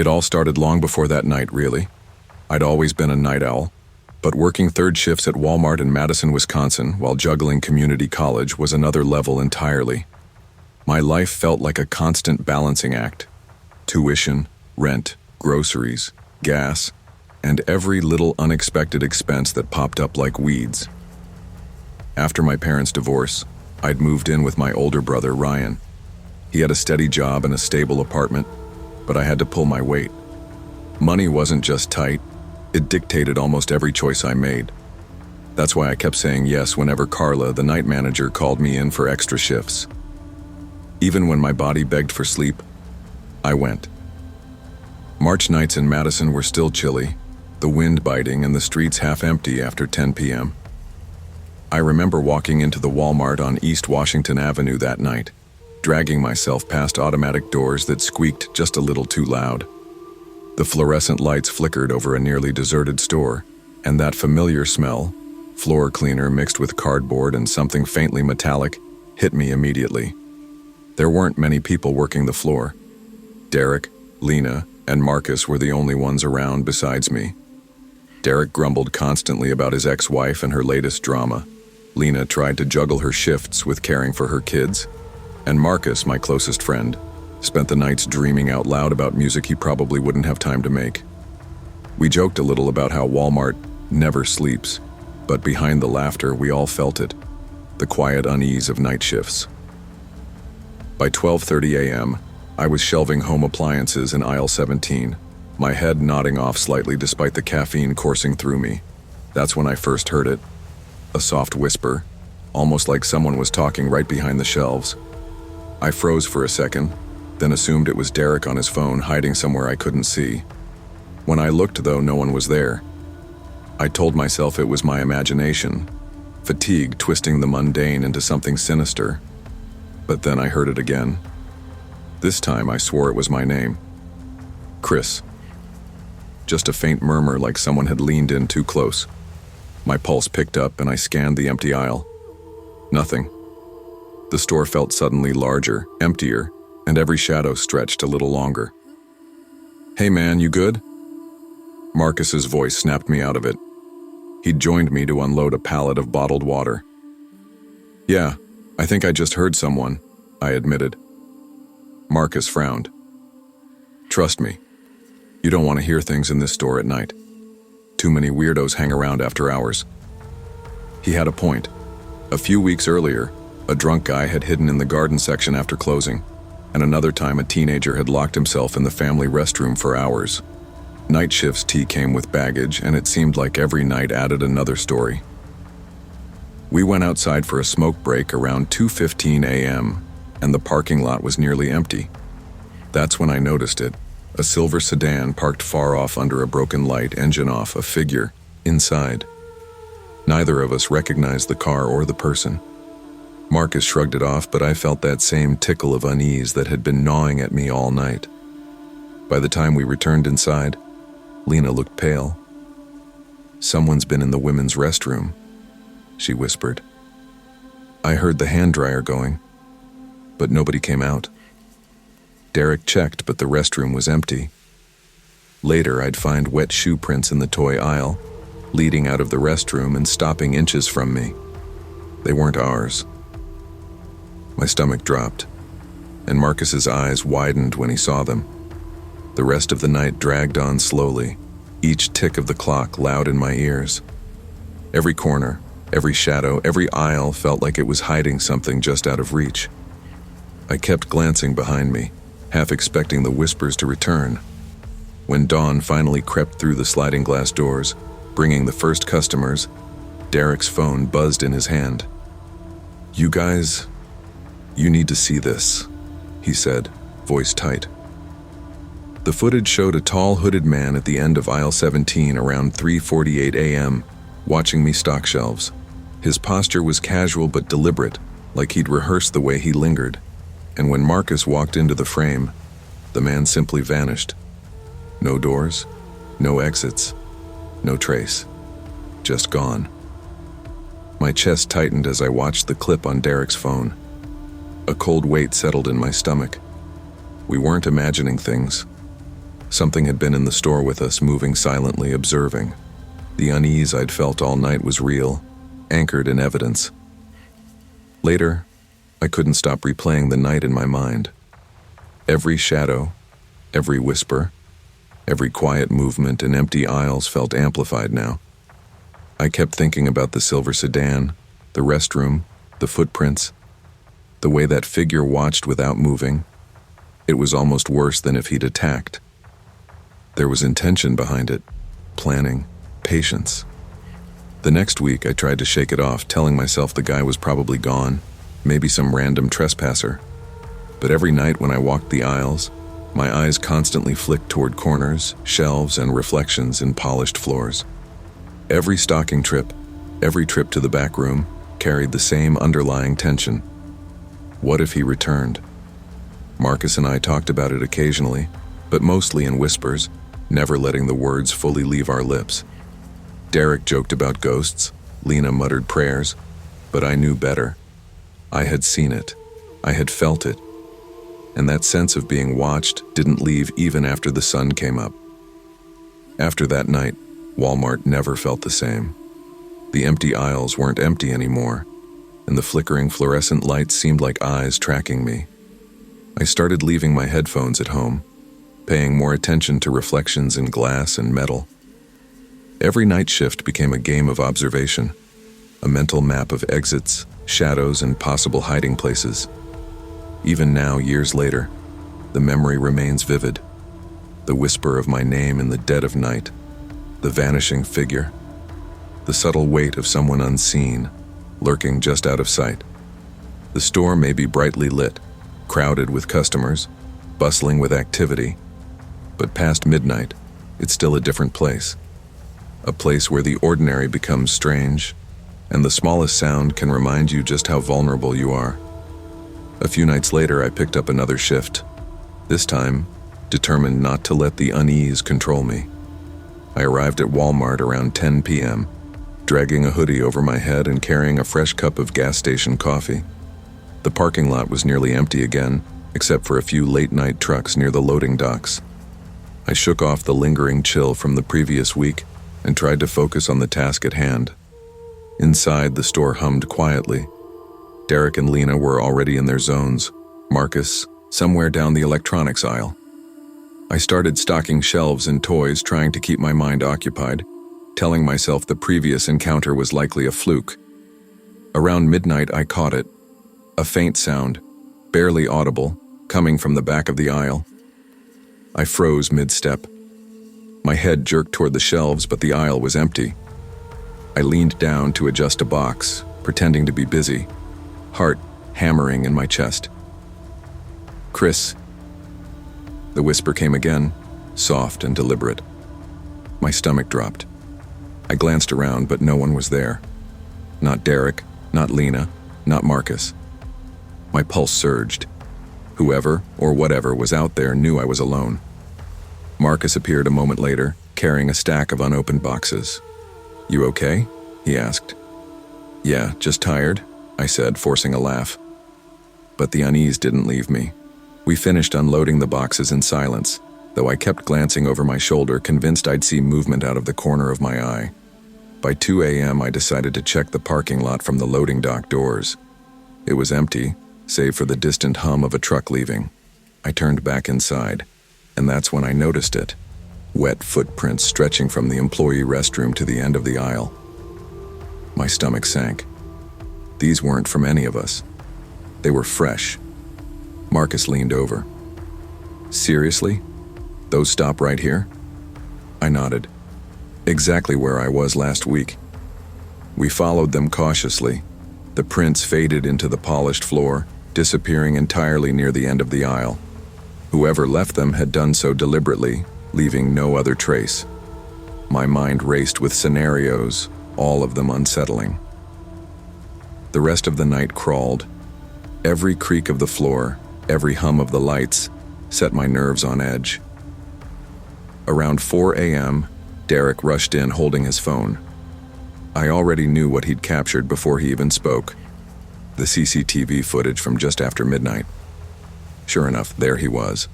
It all started long before that night, really. I'd always been a night owl, but working third shifts at Walmart in Madison, Wisconsin, while juggling community college was another level entirely. My life felt like a constant balancing act. Tuition, rent, groceries, gas, and every little unexpected expense that popped up like weeds. After my parents' divorce, I'd moved in with my older brother, Ryan. He had a steady job and a stable apartment, but I had to pull my weight. Money wasn't just tight, it dictated almost every choice I made. That's why I kept saying yes whenever Carla, the night manager, called me in for extra shifts. Even when my body begged for sleep, I went. March nights in Madison were still chilly, the wind biting and the streets half empty after 10 p.m. I remember walking into the Walmart on East Washington Avenue that night, dragging myself past automatic doors that squeaked just a little too loud. The fluorescent lights flickered over a nearly deserted store, and that familiar smell, floor cleaner mixed with cardboard and something faintly metallic, hit me immediately. There weren't many people working the floor. Derek, Lena, and Marcus were the only ones around besides me. Derek grumbled constantly about his ex-wife and her latest drama. Lena tried to juggle her shifts with caring for her kids. And Marcus, my closest friend, spent the nights dreaming out loud about music he probably wouldn't have time to make. We joked a little about how Walmart never sleeps, but behind the laughter we all felt it, the quiet unease of night shifts. By 12:30 a.m., I was shelving home appliances in aisle 17, my head nodding off slightly despite the caffeine coursing through me. That's when I first heard it, a soft whisper, almost like someone was talking right behind the shelves. I froze for a second, then assumed it was Derek on his phone hiding somewhere I couldn't see. When I looked, though, no one was there. I told myself it was my imagination, fatigue twisting the mundane into something sinister. But then I heard it again. This time I swore it was my name. Chris. Just a faint murmur like someone had leaned in too close. My pulse picked up and I scanned the empty aisle. Nothing. The store felt suddenly larger, emptier, and every shadow stretched a little longer. "Hey man, you good?" Marcus's voice snapped me out of it. He'd joined me to unload a pallet of bottled water. "Yeah, I think I just heard someone," I admitted. Marcus frowned. "Trust me, you don't want to hear things in this store at night. Too many weirdos hang around after hours." He had a point. A few weeks earlier, a drunk guy had hidden in the garden section after closing, and another time a teenager had locked himself in the family restroom for hours. Night shifts tea came with baggage, and it seemed like every night added another story. We went outside for a smoke break around 2:15 a.m., and the parking lot was nearly empty. That's when I noticed it, a silver sedan parked far off under a broken light, engine off, a figure inside. Neither of us recognized the car or the person. Marcus shrugged it off, but I felt that same tickle of unease that had been gnawing at me all night. By the time we returned inside, Lena looked pale. "Someone's been in the women's restroom," she whispered. I heard the hand dryer going, but nobody came out. Derek checked, but the restroom was empty. Later, I'd find wet shoe prints in the toy aisle, leading out of the restroom and stopping inches from me. They weren't ours. My stomach dropped, and Marcus's eyes widened when he saw them. The rest of the night dragged on slowly, each tick of the clock loud in my ears. Every corner, every shadow, every aisle felt like it was hiding something just out of reach. I kept glancing behind me, half expecting the whispers to return. When dawn finally crept through the sliding glass doors, bringing the first customers, Derek's phone buzzed in his hand. "You guys, you need to see this," he said, voice tight. The footage showed a tall, hooded man at the end of aisle 17 around 3:48 a.m., watching me stock shelves. His posture was casual but deliberate, like he'd rehearsed the way he lingered. And when Marcus walked into the frame, the man simply vanished. No doors, no exits, no trace. Just gone. My chest tightened as I watched the clip on Derek's phone. A cold weight settled in my stomach. We weren't imagining things. Something had been in the store with us, moving silently, observing. The unease I'd felt all night was real, anchored in evidence. Later, I couldn't stop replaying the night in my mind. Every shadow, every whisper, every quiet movement in empty aisles felt amplified now. I kept thinking about the silver sedan, the restroom, the footprints, the way that figure watched without moving. It was almost worse than if he'd attacked. There was intention behind it, planning, patience. The next week, I tried to shake it off, telling myself the guy was probably gone, maybe some random trespasser. But every night when I walked the aisles, my eyes constantly flicked toward corners, shelves, and reflections in polished floors. Every stocking trip, every trip to the back room, carried the same underlying tension. What if he returned? Marcus and I talked about it occasionally, but mostly in whispers, never letting the words fully leave our lips. Derek joked about ghosts, Lena muttered prayers, but I knew better. I had seen it. I had felt it. And that sense of being watched didn't leave even after the sun came up. After that night, Walmart never felt the same. The empty aisles weren't empty anymore, and the flickering fluorescent lights seemed like eyes tracking me. I started leaving my headphones at home, paying more attention to reflections in glass and metal. Every night shift became a game of observation, a mental map of exits, shadows, and possible hiding places. Even now, years later, the memory remains vivid. The whisper of my name in the dead of night, the vanishing figure, the subtle weight of someone unseen, lurking just out of sight. The store may be brightly lit, crowded with customers, bustling with activity, but past midnight, it's still a different place. A place where the ordinary becomes strange, and the smallest sound can remind you just how vulnerable you are. A few nights later, I picked up another shift, this time determined not to let the unease control me. I arrived at Walmart around 10 p.m., dragging a hoodie over my head and carrying a fresh cup of gas station coffee. The parking lot was nearly empty again, except for a few late-night trucks near the loading docks. I shook off the lingering chill from the previous week and tried to focus on the task at hand. Inside, the store hummed quietly. Derek and Lena were already in their zones, Marcus somewhere down the electronics aisle. I started stocking shelves and toys, trying to keep my mind occupied, telling myself the previous encounter was likely a fluke. Around midnight, I caught it. A faint sound, barely audible, coming from the back of the aisle. I froze mid-step. My head jerked toward the shelves, but the aisle was empty. I leaned down to adjust a box, pretending to be busy, heart hammering in my chest. "Chris." The whisper came again, soft and deliberate. My stomach dropped. I glanced around, but no one was there. Not Derek, not Lena, not Marcus. My pulse surged. Whoever or whatever was out there knew I was alone. Marcus appeared a moment later, carrying a stack of unopened boxes. "You okay?" he asked. "Yeah, just tired," I said, forcing a laugh. But the unease didn't leave me. We finished unloading the boxes in silence, though I kept glancing over my shoulder, convinced I'd see movement out of the corner of my eye. By 2 a.m., I decided to check the parking lot from the loading dock doors. It was empty, save for the distant hum of a truck leaving. I turned back inside, and that's when I noticed it. Wet footprints stretching from the employee restroom to the end of the aisle. My stomach sank. These weren't from any of us. They were fresh. Marcus leaned over. "Seriously? Those stop right here?" I nodded. Exactly where I was last week. We followed them cautiously. The prints faded into the polished floor, disappearing entirely near the end of the aisle. Whoever left them had done so deliberately, leaving no other trace. My mind raced with scenarios, all of them unsettling. The rest of the night crawled. Every creak of the floor, every hum of the lights, set my nerves on edge. Around 4 a.m., Derek rushed in holding his phone. I already knew what he'd captured before he even spoke. The CCTV footage from just after midnight. Sure enough, there he was.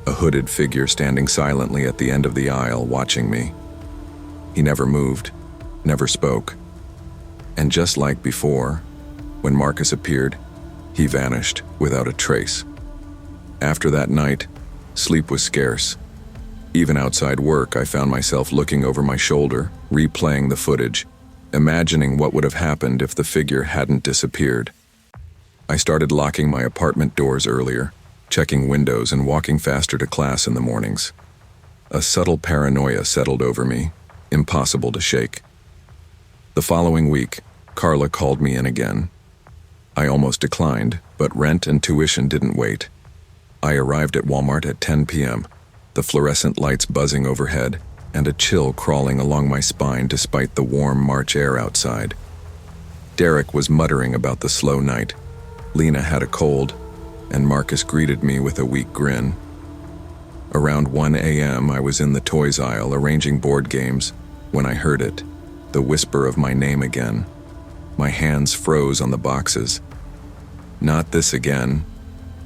a hooded figure standing silently at the end of the aisle watching me. He never moved, never spoke. And just like before, when Marcus appeared, he vanished without a trace. After that night, sleep was scarce. Even outside work, I found myself looking over my shoulder, replaying the footage, imagining what would have happened if the figure hadn't disappeared. I started locking my apartment doors earlier, checking windows and walking faster to class in the mornings. A subtle paranoia settled over me, impossible to shake. The following week, Carla called me in again. I almost declined, but rent and tuition didn't wait. I arrived at Walmart at 10 p.m., the fluorescent lights buzzing overhead, and a chill crawling along my spine despite the warm March air outside. Derek was muttering about the slow night. Lena had a cold, and Marcus greeted me with a weak grin. Around 1 a.m., I was in the toys aisle arranging board games when I heard it, the whisper of my name again. My hands froze on the boxes. "Not this again,"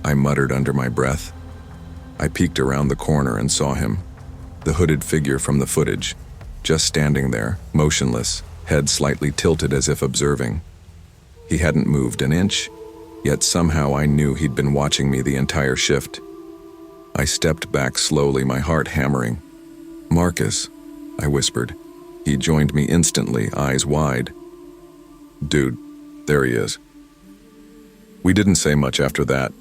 I muttered under my breath. I peeked around the corner and saw him, the hooded figure from the footage, just standing there, motionless, head slightly tilted as if observing. He hadn't moved an inch, yet somehow I knew he'd been watching me the entire shift. I stepped back slowly, my heart hammering. "Marcus," I whispered. He joined me instantly, eyes wide. "Dude, there he is." We didn't say much after that.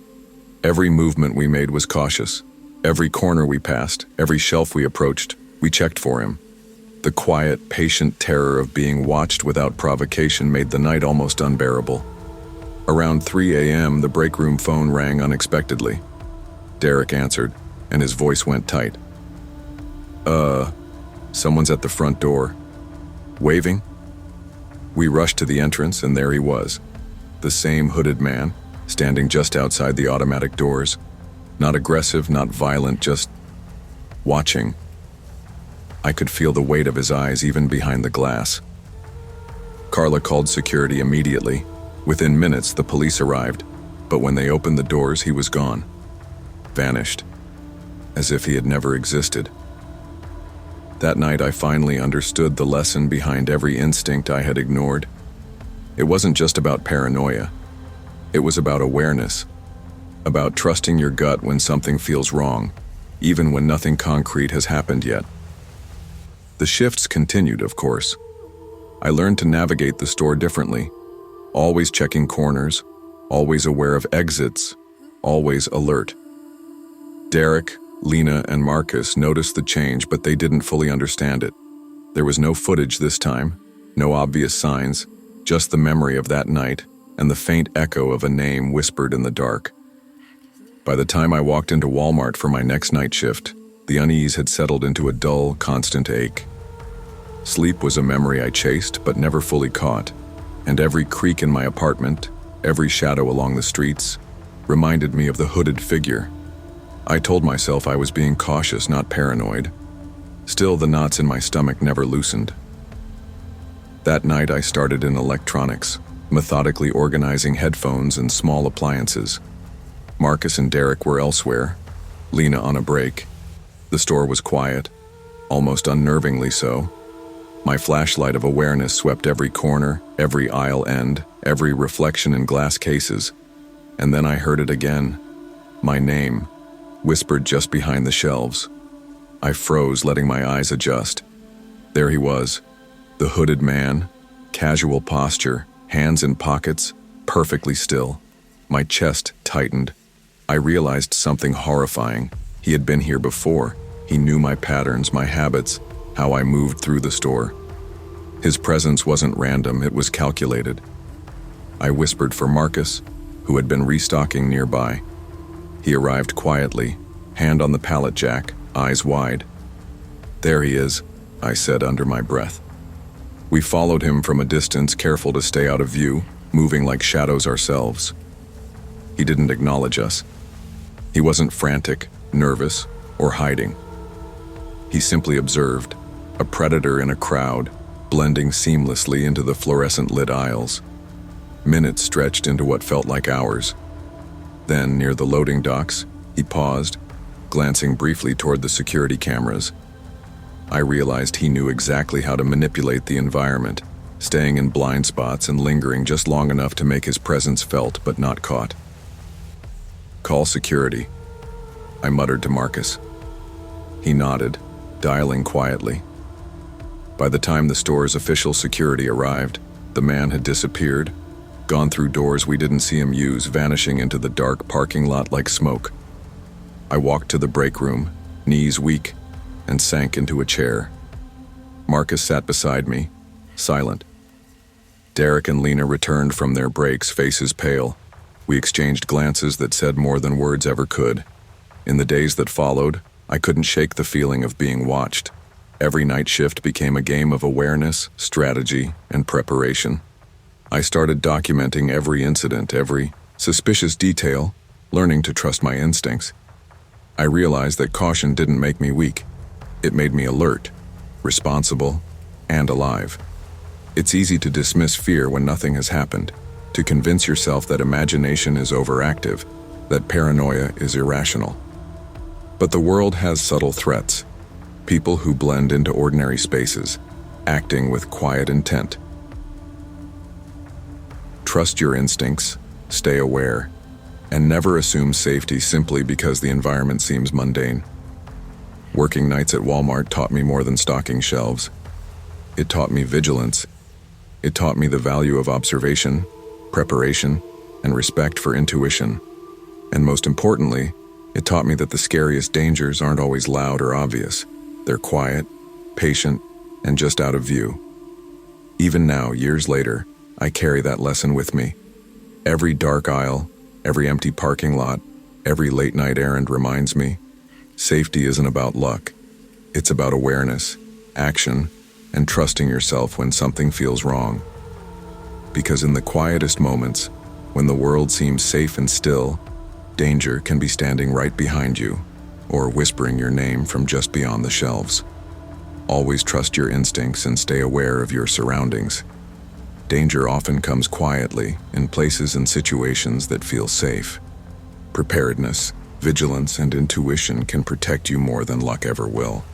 Every movement we made was cautious. Every corner we passed, every shelf we approached, we checked for him. The quiet, patient terror of being watched without provocation made the night almost unbearable. Around 3 a.m., the break room phone rang unexpectedly. Derek answered, and his voice went tight. Someone's at the front door. Waving?" We rushed to the entrance, and there he was. The same hooded man, standing just outside the automatic doors. Not aggressive, not violent, just watching. I could feel the weight of his eyes even behind the glass. Carla called security immediately. Within minutes, the police arrived, but when they opened the doors, he was gone. Vanished. As if he had never existed. That night, I finally understood the lesson behind every instinct I had ignored. It wasn't just about paranoia. It was about awareness. About trusting your gut when something feels wrong, even when nothing concrete has happened yet. The shifts continued, of course. I learned to navigate the store differently, always checking corners, always aware of exits, always alert. Derek, Lena, and Marcus noticed the change, but they didn't fully understand it. There was no footage this time, no obvious signs, just the memory of that night and the faint echo of a name whispered in the dark. By the time I walked into Walmart for my next night shift, the unease had settled into a dull, constant ache. Sleep was a memory I chased but never fully caught, and every creak in my apartment, every shadow along the streets, reminded me of the hooded figure. I told myself I was being cautious, not paranoid. Still, the knots in my stomach never loosened. That night I started in electronics, methodically organizing headphones and small appliances. Marcus and Derek were elsewhere, Lena on a break. The store was quiet, almost unnervingly so. My flashlight of awareness swept every corner, every aisle end, every reflection in glass cases. And then I heard it again. My name, whispered just behind the shelves. I froze, letting my eyes adjust. There he was, the hooded man, casual posture, hands in pockets, perfectly still. My chest tightened. I realized something horrifying. He had been here before. He knew my patterns, my habits, how I moved through the store. His presence wasn't random, it was calculated. I whispered for Marcus, who had been restocking nearby. He arrived quietly, hand on the pallet jack, eyes wide. "There he is," I said under my breath. We followed him from a distance, careful to stay out of view, moving like shadows ourselves. He didn't acknowledge us. He wasn't frantic, nervous, or hiding. He simply observed, a predator in a crowd, blending seamlessly into the fluorescent-lit aisles. Minutes stretched into what felt like hours. Then, near the loading docks, he paused, glancing briefly toward the security cameras. I realized he knew exactly how to manipulate the environment, staying in blind spots and lingering just long enough to make his presence felt but not caught. "Call security," I muttered to Marcus. He nodded, dialing quietly. By the time the store's official security arrived, the man had disappeared, gone through doors we didn't see him use, vanishing into the dark parking lot like smoke. I walked to the break room, knees weak, and sank into a chair. Marcus sat beside me, silent. Derek and Lena returned from their breaks, faces pale. We exchanged glances that said more than words ever could. In the days that followed, I couldn't shake the feeling of being watched. Every night shift became a game of awareness, strategy, and preparation. I started documenting every incident, every suspicious detail, learning to trust my instincts. I realized that caution didn't make me weak. It made me alert, responsible, and alive. It's easy to dismiss fear when nothing has happened, to convince yourself that imagination is overactive, that paranoia is irrational. But the world has subtle threats, people who blend into ordinary spaces, acting with quiet intent. Trust your instincts, stay aware, and never assume safety simply because the environment seems mundane. Working nights at Walmart taught me more than stocking shelves. It taught me vigilance. It taught me the value of observation, preparation, and respect for intuition. And most importantly, it taught me that the scariest dangers aren't always loud or obvious. They're quiet, patient, and just out of view. Even now, years later, I carry that lesson with me. Every dark aisle, every empty parking lot, every late-night errand reminds me, safety isn't about luck. It's about awareness, action, and trusting yourself when something feels wrong. Because in the quietest moments, when the world seems safe and still, danger can be standing right behind you, or whispering your name from just beyond the shelves. Always trust your instincts and stay aware of your surroundings. Danger often comes quietly, in places and situations that feel safe. Preparedness, vigilance, and intuition can protect you more than luck ever will.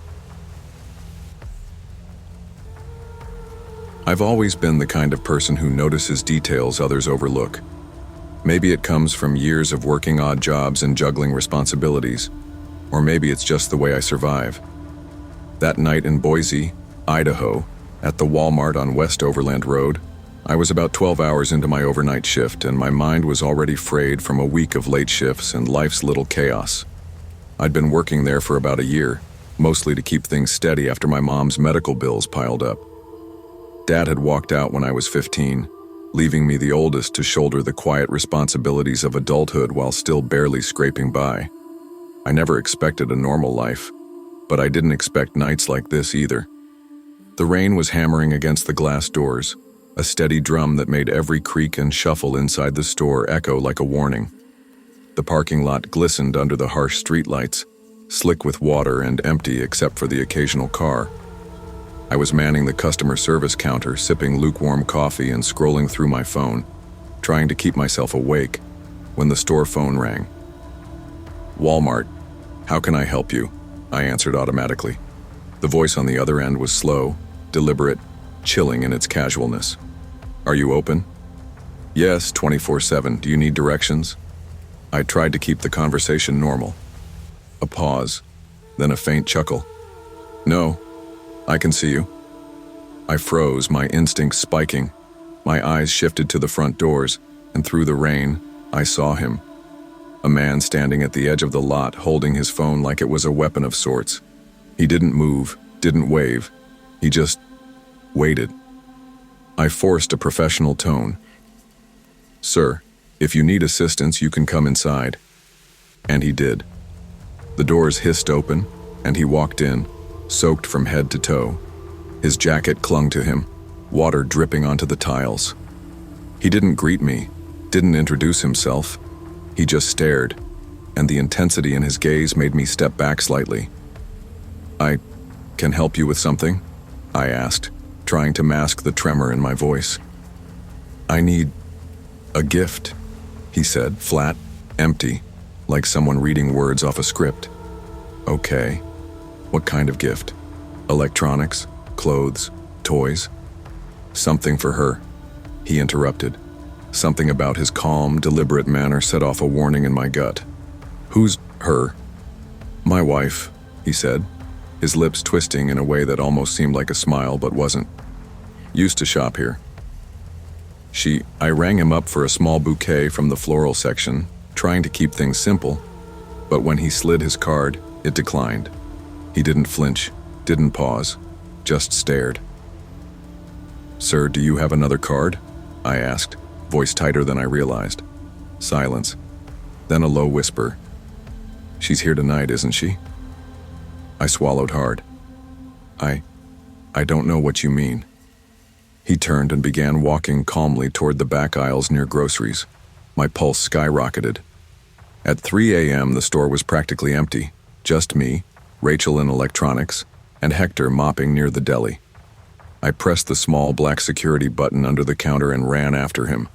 I've always been the kind of person who notices details others overlook. Maybe it comes from years of working odd jobs and juggling responsibilities, or maybe it's just the way I survive. That night in Boise, Idaho, at the Walmart on West Overland Road, I was about 12 hours into my overnight shift, and my mind was already frayed from a week of late shifts and life's little chaos. I'd been working there for about a year, mostly to keep things steady after my mom's medical bills piled up. Dad had walked out when I was 15, leaving me the oldest to shoulder the quiet responsibilities of adulthood while still barely scraping by. I never expected a normal life, but I didn't expect nights like this either. The rain was hammering against the glass doors, a steady drum that made every creak and shuffle inside the store echo like a warning. The parking lot glistened under the harsh streetlights, slick with water and empty except for the occasional car. I was manning the customer service counter, sipping lukewarm coffee and scrolling through my phone, trying to keep myself awake, when the store phone rang. "Walmart, how can I help you?" I answered automatically. The voice on the other end was slow, deliberate, chilling in its casualness. "Are you open?" "Yes, 24/7. Do you need directions?" I tried to keep the conversation normal. A pause, then a faint chuckle. "No, I can see you." I froze, my instincts spiking. My eyes shifted to the front doors, and through the rain, I saw him. A man standing at the edge of the lot, holding his phone like it was a weapon of sorts. He didn't move, didn't wave. He just waited. I forced a professional tone. "Sir, if you need assistance, you can come inside." And he did. The doors hissed open, and he walked in, soaked from head to toe. His jacket clung to him, water dripping onto the tiles. He didn't greet me, didn't introduce himself. He just stared, and the intensity in his gaze made me step back slightly. "I can help you with something?" I asked, trying to mask the tremor in my voice. "I need a gift," he said, flat, empty, like someone reading words off a script. Okay. What kind of gift? Electronics? Clothes? Toys? Something for her. He interrupted. Something about his calm, deliberate manner set off a warning in my gut. Who's her? My wife, he said, his lips twisting in a way that almost seemed like a smile but wasn't. Used to shop here. I rang him up for a small bouquet from the floral section, trying to keep things simple, but when he slid his card, it declined. He didn't flinch, didn't pause, just stared. Sir, do you have another card? I asked, voice tighter than I realized. Silence. Then a low whisper. She's here tonight, isn't she? I swallowed hard. I don't know what you mean. He turned and began walking calmly toward the back aisles near groceries. My pulse skyrocketed. At 3 a.m., the store was practically empty. Just me, Rachel in electronics, and Hector mopping near the deli. I pressed the small black security button under the counter and ran after him.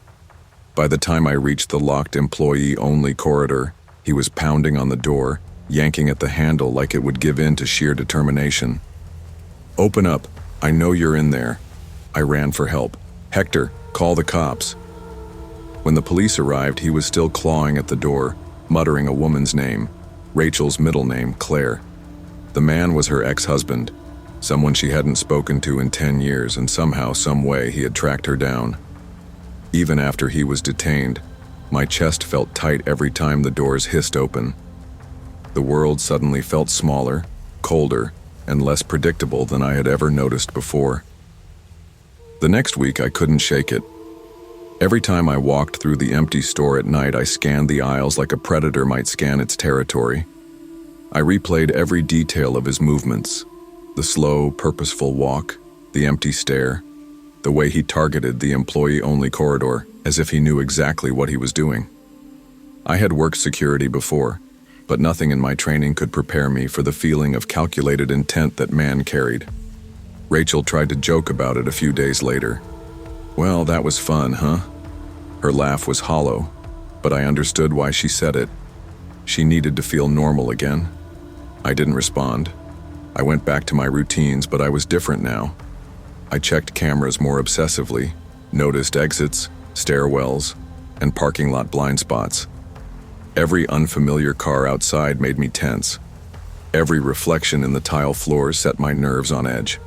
By the time I reached the locked employee-only corridor, he was pounding on the door, yanking at the handle like it would give in to sheer determination. Open up. I know you're in there. I ran for help. Hector, call the cops. When the police arrived, he was still clawing at the door, muttering a woman's name, Rachel's middle name, Claire. The man was her ex-husband, someone she hadn't spoken to in 10 years, and somehow, some way, he had tracked her down. Even after he was detained, my chest felt tight every time the doors hissed open. The world suddenly felt smaller, colder, and less predictable than I had ever noticed before. The next week, I couldn't shake it. Every time I walked through the empty store at night, I scanned the aisles like a predator might scan its territory. I replayed every detail of his movements, the slow, purposeful walk, the empty stare, the way he targeted the employee-only corridor, as if he knew exactly what he was doing. I had worked security before, but nothing in my training could prepare me for the feeling of calculated intent that man carried. Rachel tried to joke about it a few days later. Well, that was fun, huh? Her laugh was hollow, but I understood why she said it. She needed to feel normal again. I didn't respond. I went back to my routines, but I was different now. I checked cameras more obsessively, noticed exits, stairwells, and parking lot blind spots. Every unfamiliar car outside made me tense. Every reflection in the tile floors set my nerves on edge.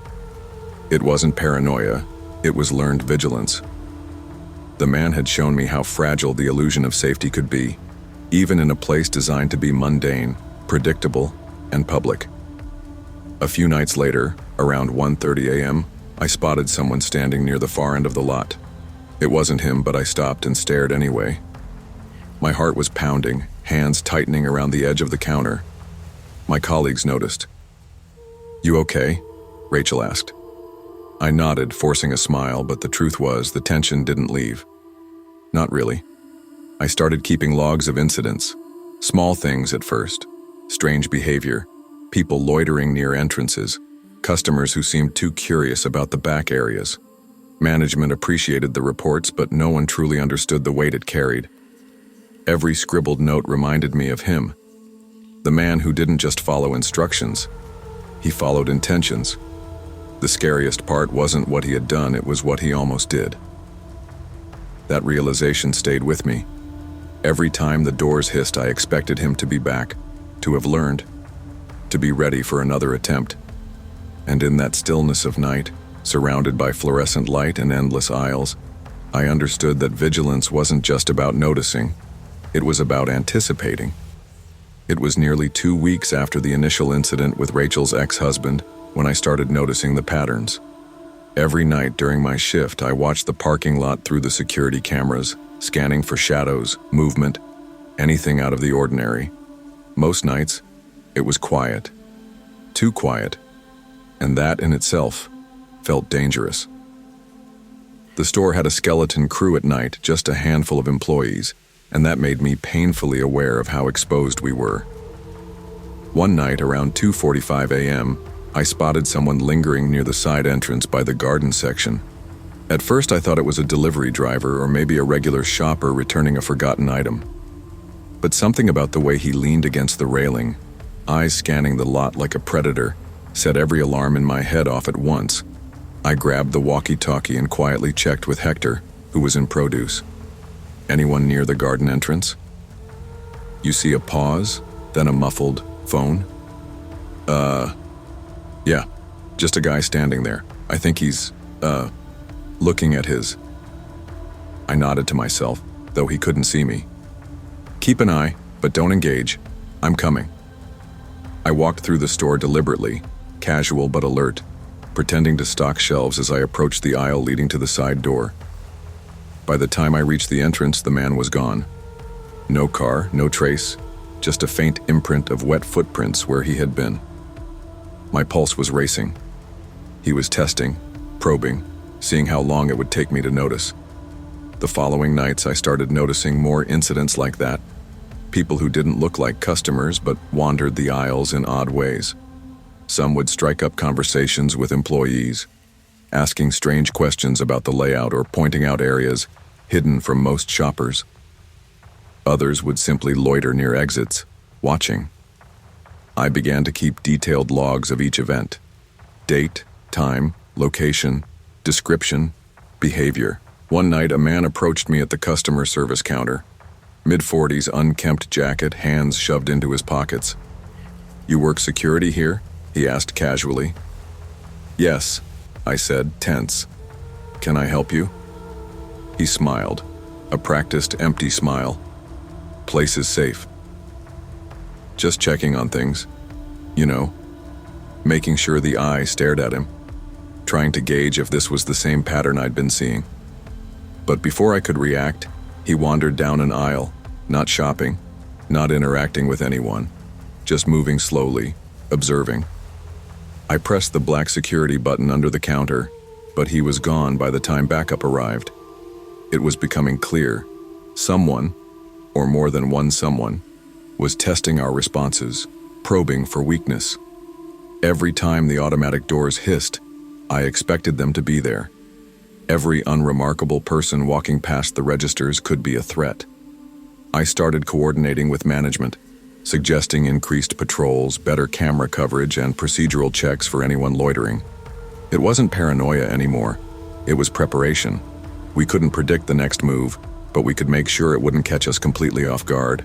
It wasn't paranoia, it was learned vigilance. The man had shown me how fragile the illusion of safety could be, even in a place designed to be mundane, predictable, and public. A few nights later, around 1:30 a.m., I spotted someone standing near the far end of the lot. It wasn't him, but I stopped and stared anyway. My heart was pounding, hands tightening around the edge of the counter. My colleagues noticed. "You okay?" Rachel asked. I nodded, forcing a smile, but the truth was the tension didn't leave. Not really. I started keeping logs of incidents. Small things at first. Strange behavior, people loitering near entrances, customers who seemed too curious about the back areas. Management appreciated the reports, but no one truly understood the weight it carried. Every scribbled note reminded me of him. The man who didn't just follow instructions. He followed intentions. The scariest part wasn't what he had done, it was what he almost did. That realization stayed with me. Every time the doors hissed, I expected him to be back, to have learned, to be ready for another attempt. And in that stillness of night, surrounded by fluorescent light and endless aisles, I understood that vigilance wasn't just about noticing, it was about anticipating. It was nearly 2 weeks after the initial incident with Rachel's ex-husband when I started noticing the patterns. Every night during my shift, I watched the parking lot through the security cameras, scanning for shadows, movement, anything out of the ordinary. Most nights, it was quiet. Too quiet. And that in itself felt dangerous. The store had a skeleton crew at night, just a handful of employees, and that made me painfully aware of how exposed we were. One night around 2:45 a.m., I spotted someone lingering near the side entrance by the garden section. At first I thought it was a delivery driver or maybe a regular shopper returning a forgotten item. But something about the way he leaned against the railing, eyes scanning the lot like a predator, set every alarm in my head off at once. I grabbed the walkie-talkie and quietly checked with Hector, who was in produce. Anyone near the garden entrance? You see a pause, then a muffled phone. Yeah, just a guy standing there. I think he's, looking at his. I nodded to myself, though he couldn't see me. Keep an eye, but don't engage. I'm coming. I walked through the store deliberately, casual but alert, pretending to stock shelves as I approached the aisle leading to the side door. By the time I reached the entrance, the man was gone. No car, no trace, just a faint imprint of wet footprints where he had been. My pulse was racing. He was testing, probing, seeing how long it would take me to notice. The following nights, I started noticing more incidents like that. People who didn't look like customers but wandered the aisles in odd ways. Some would strike up conversations with employees, asking strange questions about the layout or pointing out areas hidden from most shoppers. Others would simply loiter near exits, watching. I began to keep detailed logs of each event. Date, time, location, description, behavior. One night, a man approached me at the customer service counter. Mid-40s, unkempt jacket, hands shoved into his pockets. "You work security here?" he asked casually. "Yes," I said, tense. "Can I help you?" He smiled, a practiced, empty smile. "Place is safe." Just checking on things, making sure the eye stared at him, trying to gauge if this was the same pattern I'd been seeing. But before I could react, he wandered down an aisle, not shopping, not interacting with anyone, just moving slowly, observing. I pressed the black security button under the counter, but he was gone by the time backup arrived. It was becoming clear. Someone, or more than one someone, was testing our responses, probing for weakness. Every time the automatic doors hissed, I expected them to be there. Every unremarkable person walking past the registers could be a threat. I started coordinating with management, suggesting increased patrols, better camera coverage, and procedural checks for anyone loitering. It wasn't paranoia anymore. It was preparation. We couldn't predict the next move, but we could make sure it wouldn't catch us completely off guard.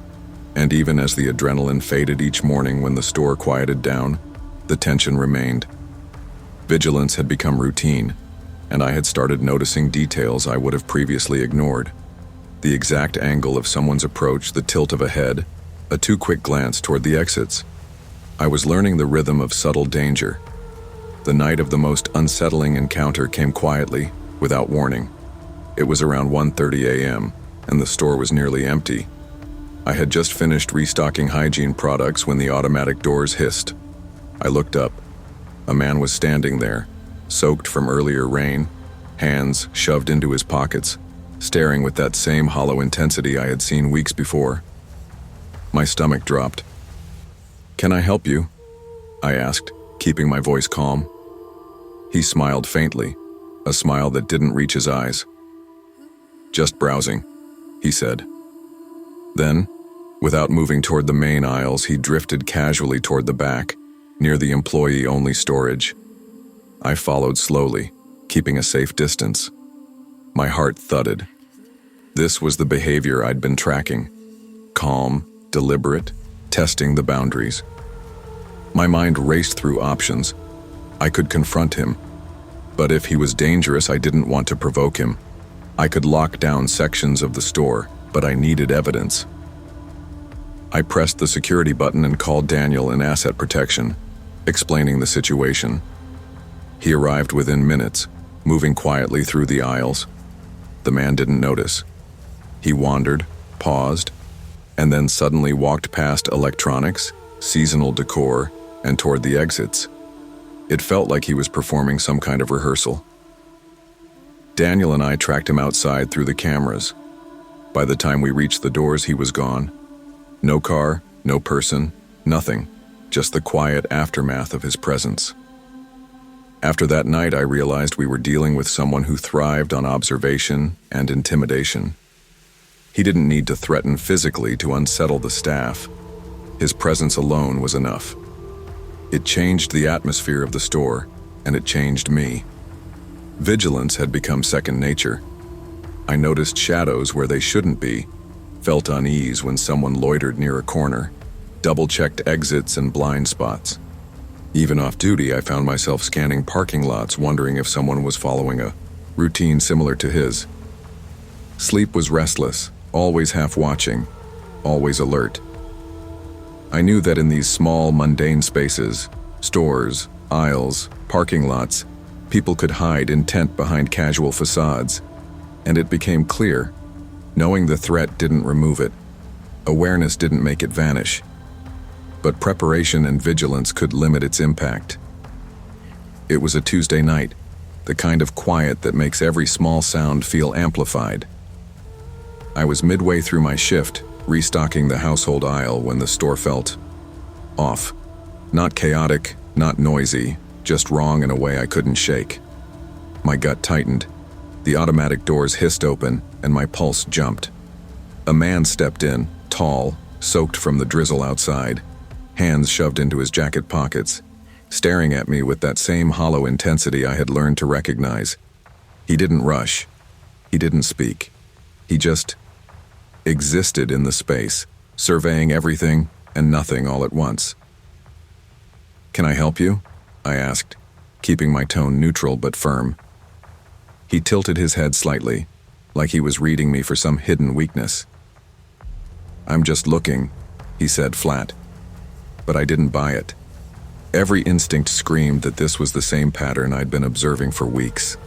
And even as the adrenaline faded each morning when the store quieted down, the tension remained. Vigilance had become routine, and I had started noticing details I would have previously ignored. The exact angle of someone's approach, the tilt of a head, a too quick glance toward the exits. I was learning the rhythm of subtle danger. The night of the most unsettling encounter came quietly, without warning. It was around 1:30 a.m., and the store was nearly empty. I had just finished restocking hygiene products when the automatic doors hissed. I looked up. A man was standing there, soaked from earlier rain, hands shoved into his pockets, staring with that same hollow intensity I had seen weeks before. My stomach dropped. "Can I help you?" I asked, keeping my voice calm. He smiled faintly, a smile that didn't reach his eyes. "Just browsing," he said. Then, without moving toward the main aisles, he drifted casually toward the back, near the employee-only storage. I followed slowly, keeping a safe distance. My heart thudded. This was the behavior I'd been tracking. Calm, deliberate, testing the boundaries. My mind raced through options. I could confront him. But if he was dangerous, I didn't want to provoke him. I could lock down sections of the store, but I needed evidence. I pressed the security button and called Daniel in asset protection, explaining the situation. He arrived within minutes, moving quietly through the aisles. The man didn't notice. He wandered, paused, and then suddenly walked past electronics, seasonal decor, and toward the exits. It felt like he was performing some kind of rehearsal. Daniel and I tracked him outside through the cameras. By the time we reached the doors, he was gone. No car, no person, nothing, just the quiet aftermath of his presence. After that night, I realized we were dealing with someone who thrived on observation and intimidation. He didn't need to threaten physically to unsettle the staff. His presence alone was enough. It changed the atmosphere of the store, and it changed me. Vigilance had become second nature. I noticed shadows where they shouldn't be, felt unease when someone loitered near a corner, double-checked exits and blind spots. Even off duty, I found myself scanning parking lots, wondering if someone was following a routine similar to his. Sleep was restless, always half-watching, always alert. I knew that in these small, mundane spaces, stores, aisles, parking lots, people could hide intent behind casual facades, and it became clear. Knowing the threat didn't remove it. Awareness didn't make it vanish. But preparation and vigilance could limit its impact. It was a Tuesday night, the kind of quiet that makes every small sound feel amplified. I was midway through my shift, restocking the household aisle when the store felt off. Not chaotic, not noisy, just wrong in a way I couldn't shake. My gut tightened. The automatic doors hissed open, and my pulse jumped. A man stepped in, tall, soaked from the drizzle outside, hands shoved into his jacket pockets, staring at me with that same hollow intensity I had learned to recognize. He didn't rush. He didn't speak. He just existed in the space, surveying everything and nothing all at once. "Can I help you?" I asked, keeping my tone neutral but firm. He tilted his head slightly, like he was reading me for some hidden weakness. "I'm just looking," he said flat. But I didn't buy it. Every instinct screamed that this was the same pattern I'd been observing for weeks.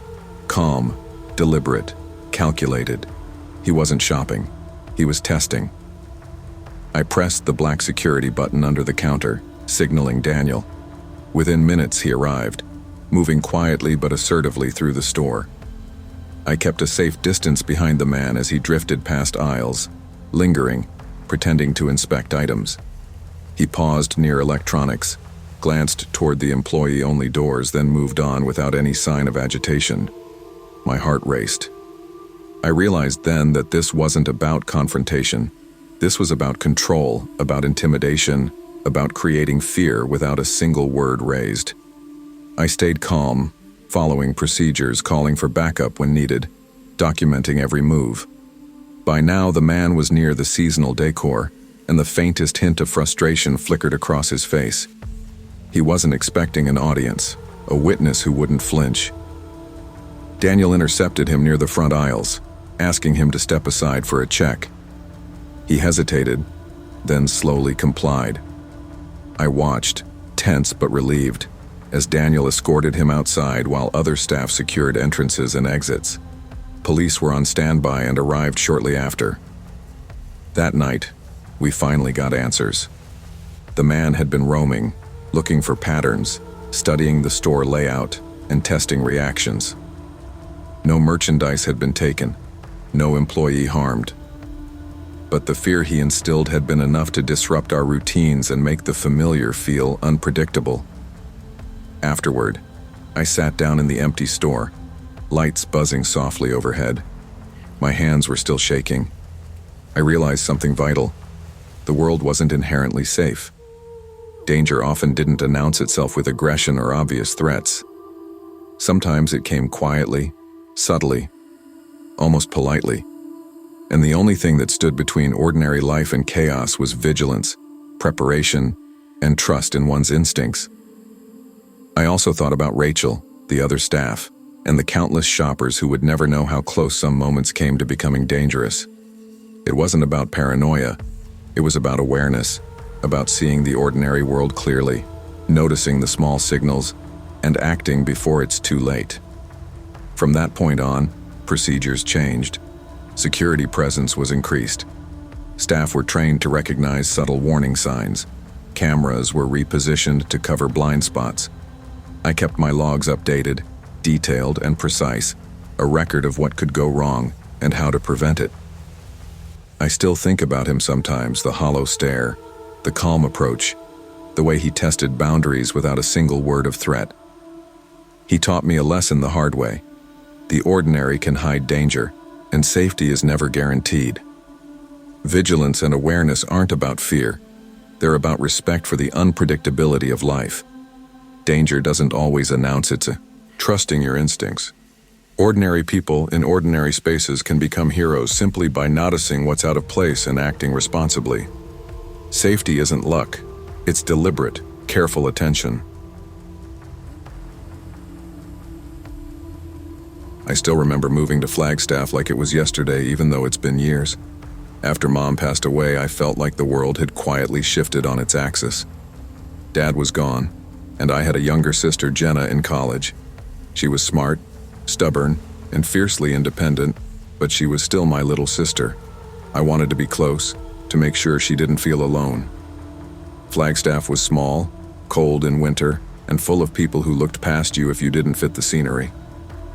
Calm, deliberate, calculated. He wasn't shopping. He was testing. I pressed the black security button under the counter, signaling Daniel. Within minutes, he arrived, moving quietly but assertively through the store. I kept a safe distance behind the man as he drifted past aisles, lingering, pretending to inspect items. He paused near electronics, glanced toward the employee-only doors, then moved on without any sign of agitation. My heart raced. I realized then that this wasn't about confrontation. This was about control, about intimidation, about creating fear without a single word raised. I stayed calm, following procedures, calling for backup when needed, documenting every move. By now, the man was near the seasonal decor, and the faintest hint of frustration flickered across his face. He wasn't expecting an audience, a witness who wouldn't flinch. Daniel intercepted him near the front aisles, asking him to step aside for a check. He hesitated, then slowly complied. I watched, tense but relieved, as Daniel escorted him outside while other staff secured entrances and exits. Police were on standby and arrived shortly after. That night, we finally got answers. The man had been roaming, looking for patterns, studying the store layout, and testing reactions. No merchandise had been taken, no employee harmed. But the fear he instilled had been enough to disrupt our routines and make the familiar feel unpredictable. Afterward, I sat down in the empty store, lights buzzing softly overhead. My hands were still shaking. I realized something vital. The world wasn't inherently safe. Danger often didn't announce itself with aggression or obvious threats. Sometimes it came quietly, subtly, almost politely. And the only thing that stood between ordinary life and chaos was vigilance, preparation, and trust in one's instincts. I also thought about Rachel, the other staff, and the countless shoppers who would never know how close some moments came to becoming dangerous. It wasn't about paranoia. It was about awareness, about seeing the ordinary world clearly, noticing the small signals, and acting before it's too late. From that point on, procedures changed. Security presence was increased. Staff were trained to recognize subtle warning signs. Cameras were repositioned to cover blind spots. I kept my logs updated, detailed and precise, a record of what could go wrong and how to prevent it. I still think about him sometimes, the hollow stare, the calm approach, the way he tested boundaries without a single word of threat. He taught me a lesson the hard way. The ordinary can hide danger, and safety is never guaranteed. Vigilance and awareness aren't about fear. They're about respect for the unpredictability of life. Danger doesn't always announce it's trusting your instincts. Ordinary people in ordinary spaces can become heroes simply by noticing what's out of place and acting responsibly. Safety isn't luck. It's deliberate, careful attention. I still remember moving to Flagstaff like it was yesterday, even though it's been years. After Mom passed away, I felt like the world had quietly shifted on its axis. Dad was gone, and I had a younger sister, Jenna, in college. She was smart, stubborn, and fiercely independent, but she was still my little sister. I wanted to be close, to make sure she didn't feel alone. Flagstaff was small, cold in winter, and full of people who looked past you if you didn't fit the scenery.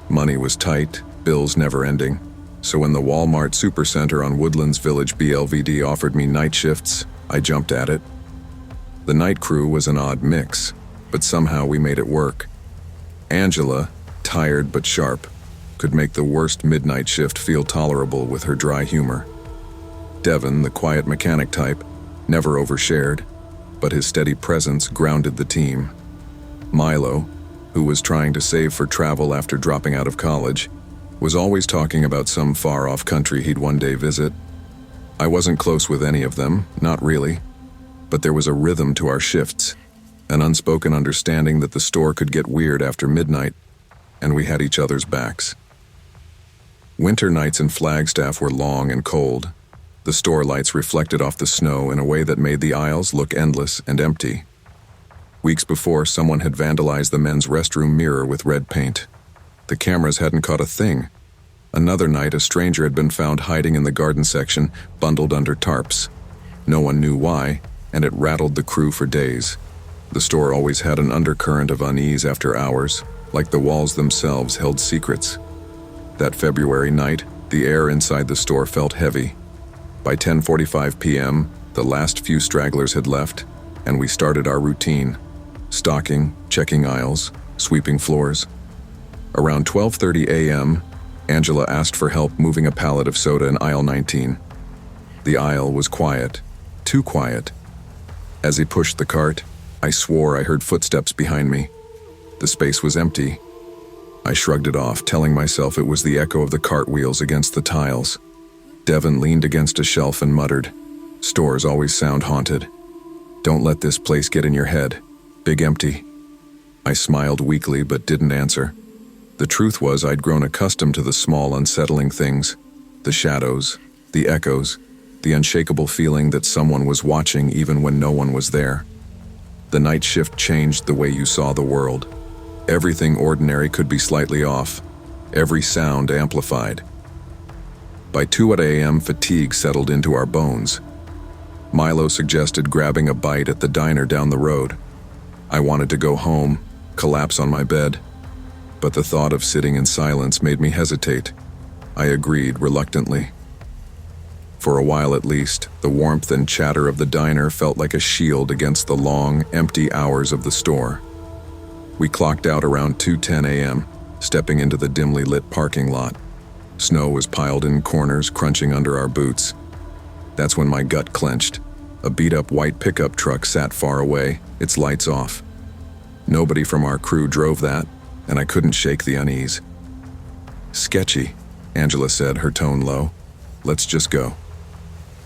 Money was tight, bills never ending, so when the Walmart Supercenter on Woodlands Village BLVD offered me night shifts, I jumped at it. The night crew was an odd mix, but somehow we made it work. Angela, tired but sharp, could make the worst midnight shift feel tolerable with her dry humor. Devin, the quiet mechanic type, never overshared, but his steady presence grounded the team. Milo, who was trying to save for travel after dropping out of college, was always talking about some far-off country he'd one day visit. I wasn't close with any of them, not really, but there was a rhythm to our shifts, an unspoken understanding that the store could get weird after midnight, and we had each other's backs. Winter nights in Flagstaff were long and cold. The store lights reflected off the snow in a way that made the aisles look endless and empty. Weeks before, someone had vandalized the men's restroom mirror with red paint. The cameras hadn't caught a thing. Another night, a stranger had been found hiding in the garden section, bundled under tarps. No one knew why, and it rattled the crew for days. The store always had an undercurrent of unease after hours, like the walls themselves held secrets. That February night, the air inside the store felt heavy. By 10:45 p.m., the last few stragglers had left, and we started our routine. Stocking, checking aisles, sweeping floors. Around 12:30 a.m., Angela asked for help moving a pallet of soda in aisle 19. The aisle was quiet, too quiet. As he pushed the cart, I swore I heard footsteps behind me. The space was empty. I shrugged it off, telling myself it was the echo of the cartwheels against the tiles. Devin leaned against a shelf and muttered, "Stores always sound haunted. Don't let this place get in your head. Big empty." I smiled weakly but didn't answer. The truth was I'd grown accustomed to the small, unsettling things, the shadows, the echoes, the unshakable feeling that someone was watching even when no one was there. The night shift changed the way you saw the world. Everything ordinary could be slightly off, every sound amplified. By 2 a.m., fatigue settled into our bones. Milo suggested grabbing a bite at the diner down the road. I wanted to go home, collapse on my bed, but the thought of sitting in silence made me hesitate. I agreed reluctantly. For a while at least, the warmth and chatter of the diner felt like a shield against the long, empty hours of the store. We clocked out around 2:10 a.m., stepping into the dimly lit parking lot. Snow was piled in corners, crunching under our boots. That's when my gut clenched. A beat-up white pickup truck sat far away, its lights off. Nobody from our crew drove that, and I couldn't shake the unease. "Sketchy," Angela said, her tone low. "Let's just go."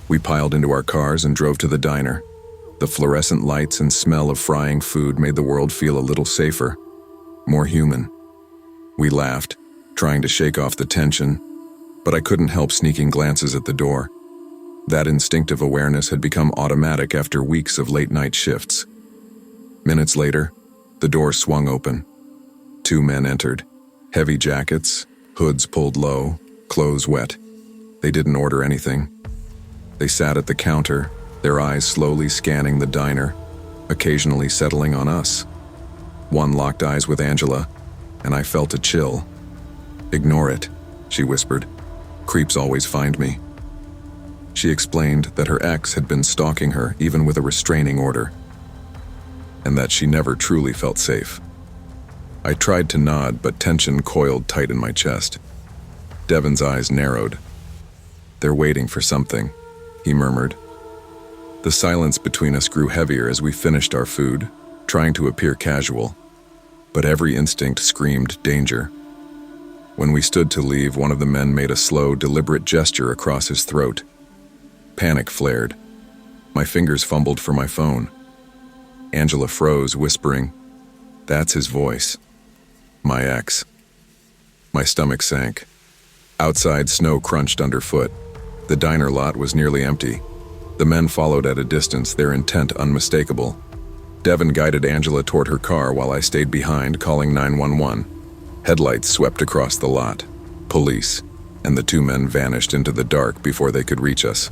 We piled into our cars and drove to the diner. The fluorescent lights and smell of frying food made the world feel a little safer, more human. We laughed, trying to shake off the tension, but I couldn't help sneaking glances at the door. That instinctive awareness had become automatic after weeks of late-night shifts. Minutes later, the door swung open. 2 men entered, heavy jackets, hoods pulled low, clothes wet. They didn't order anything. They sat at the counter, their eyes slowly scanning the diner, occasionally settling on us. One locked eyes with Angela, and I felt a chill. "Ignore it," she whispered. "Creeps always find me." She explained that her ex had been stalking her even with a restraining order, and that she never truly felt safe. I tried to nod, but tension coiled tight in my chest. Devin's eyes narrowed. "They're waiting for something," he murmured. The silence between us grew heavier as we finished our food, trying to appear casual, but every instinct screamed danger. When we stood to leave, one of the men made a slow, deliberate gesture across his throat. Panic flared. My fingers fumbled for my phone. Angela froze, whispering, "That's his voice. My ex." My stomach sank. Outside, snow crunched underfoot. The diner lot was nearly empty. The men followed at a distance, their intent unmistakable. Devin guided Angela toward her car while I stayed behind, calling 911. Headlights swept across the lot. Police, and the two men vanished into the dark before they could reach us.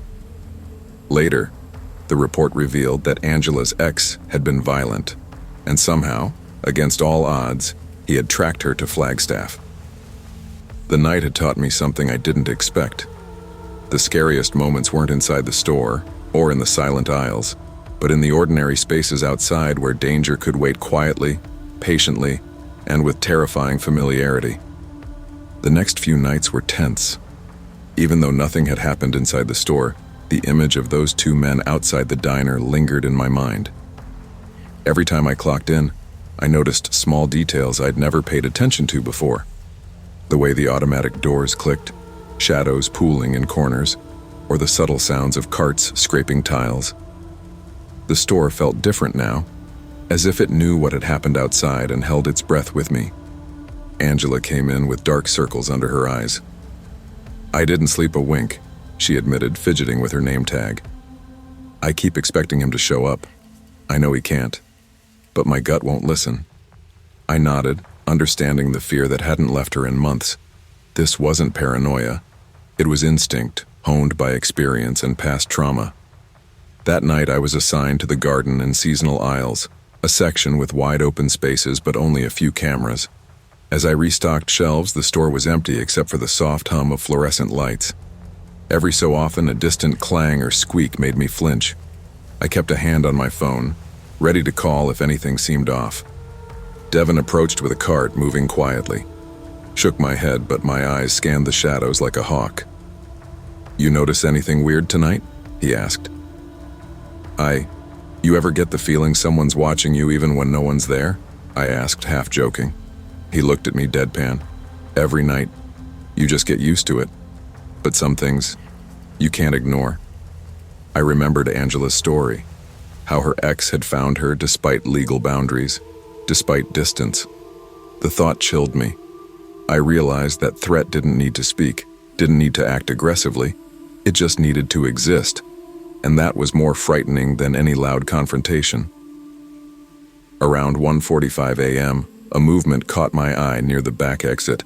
Later, the report revealed that Angela's ex had been violent, and somehow, against all odds, he had tracked her to Flagstaff. The night had taught me something I didn't expect. The scariest moments weren't inside the store or in the silent aisles, but in the ordinary spaces outside where danger could wait quietly, patiently, and with terrifying familiarity. The next few nights were tense. Even though nothing had happened inside the store, the image of those two men outside the diner lingered in my mind. Every time I clocked in, I noticed small details I'd never paid attention to before. The way the automatic doors clicked, shadows pooling in corners, or the subtle sounds of carts scraping tiles. The store felt different now, as if it knew what had happened outside and held its breath with me. Angela came in with dark circles under her eyes. "I didn't sleep a wink," she admitted, fidgeting with her name tag. "I keep expecting him to show up. I know he can't, but my gut won't listen." I nodded, understanding the fear that hadn't left her in months. This wasn't paranoia. It was instinct, honed by experience and past trauma. That night I was assigned to the garden and seasonal aisles, a section with wide-open spaces but only a few cameras. As I restocked shelves, the store was empty except for the soft hum of fluorescent lights. Every so often, a distant clang or squeak made me flinch. I kept a hand on my phone, ready to call if anything seemed off. Devin approached with a cart, moving quietly. Shook my head, but my eyes scanned the shadows like a hawk. "You notice anything weird tonight?" he asked. You ever get the feeling someone's watching you even when no one's there?" I asked, half joking. He looked at me deadpan. "Every night. You just get used to it. But some things, you can't ignore." I remembered Angela's story, how her ex had found her despite legal boundaries, despite distance. The thought chilled me. I realized that threat didn't need to speak, didn't need to act aggressively. It just needed to exist. And that was more frightening than any loud confrontation. Around 1:45 a.m., a movement caught my eye near the back exit.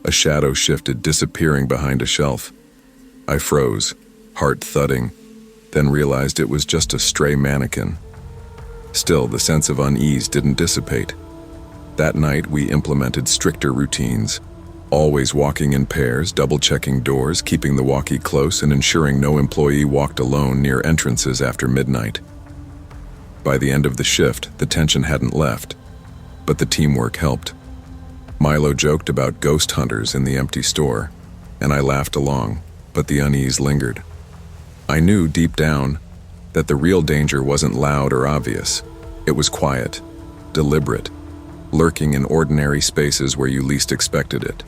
A shadow shifted, disappearing behind a shelf. I froze, heart thudding, then realized it was just a stray mannequin. Still, the sense of unease didn't dissipate. That night, we implemented stricter routines, always walking in pairs, double-checking doors, keeping the walkie close, and ensuring no employee walked alone near entrances after midnight. By the end of the shift, the tension hadn't left, but the teamwork helped. Milo joked about ghost hunters in the empty store, and I laughed along, but the unease lingered. I knew deep down that the real danger wasn't loud or obvious. It was quiet, deliberate, lurking in ordinary spaces where you least expected it.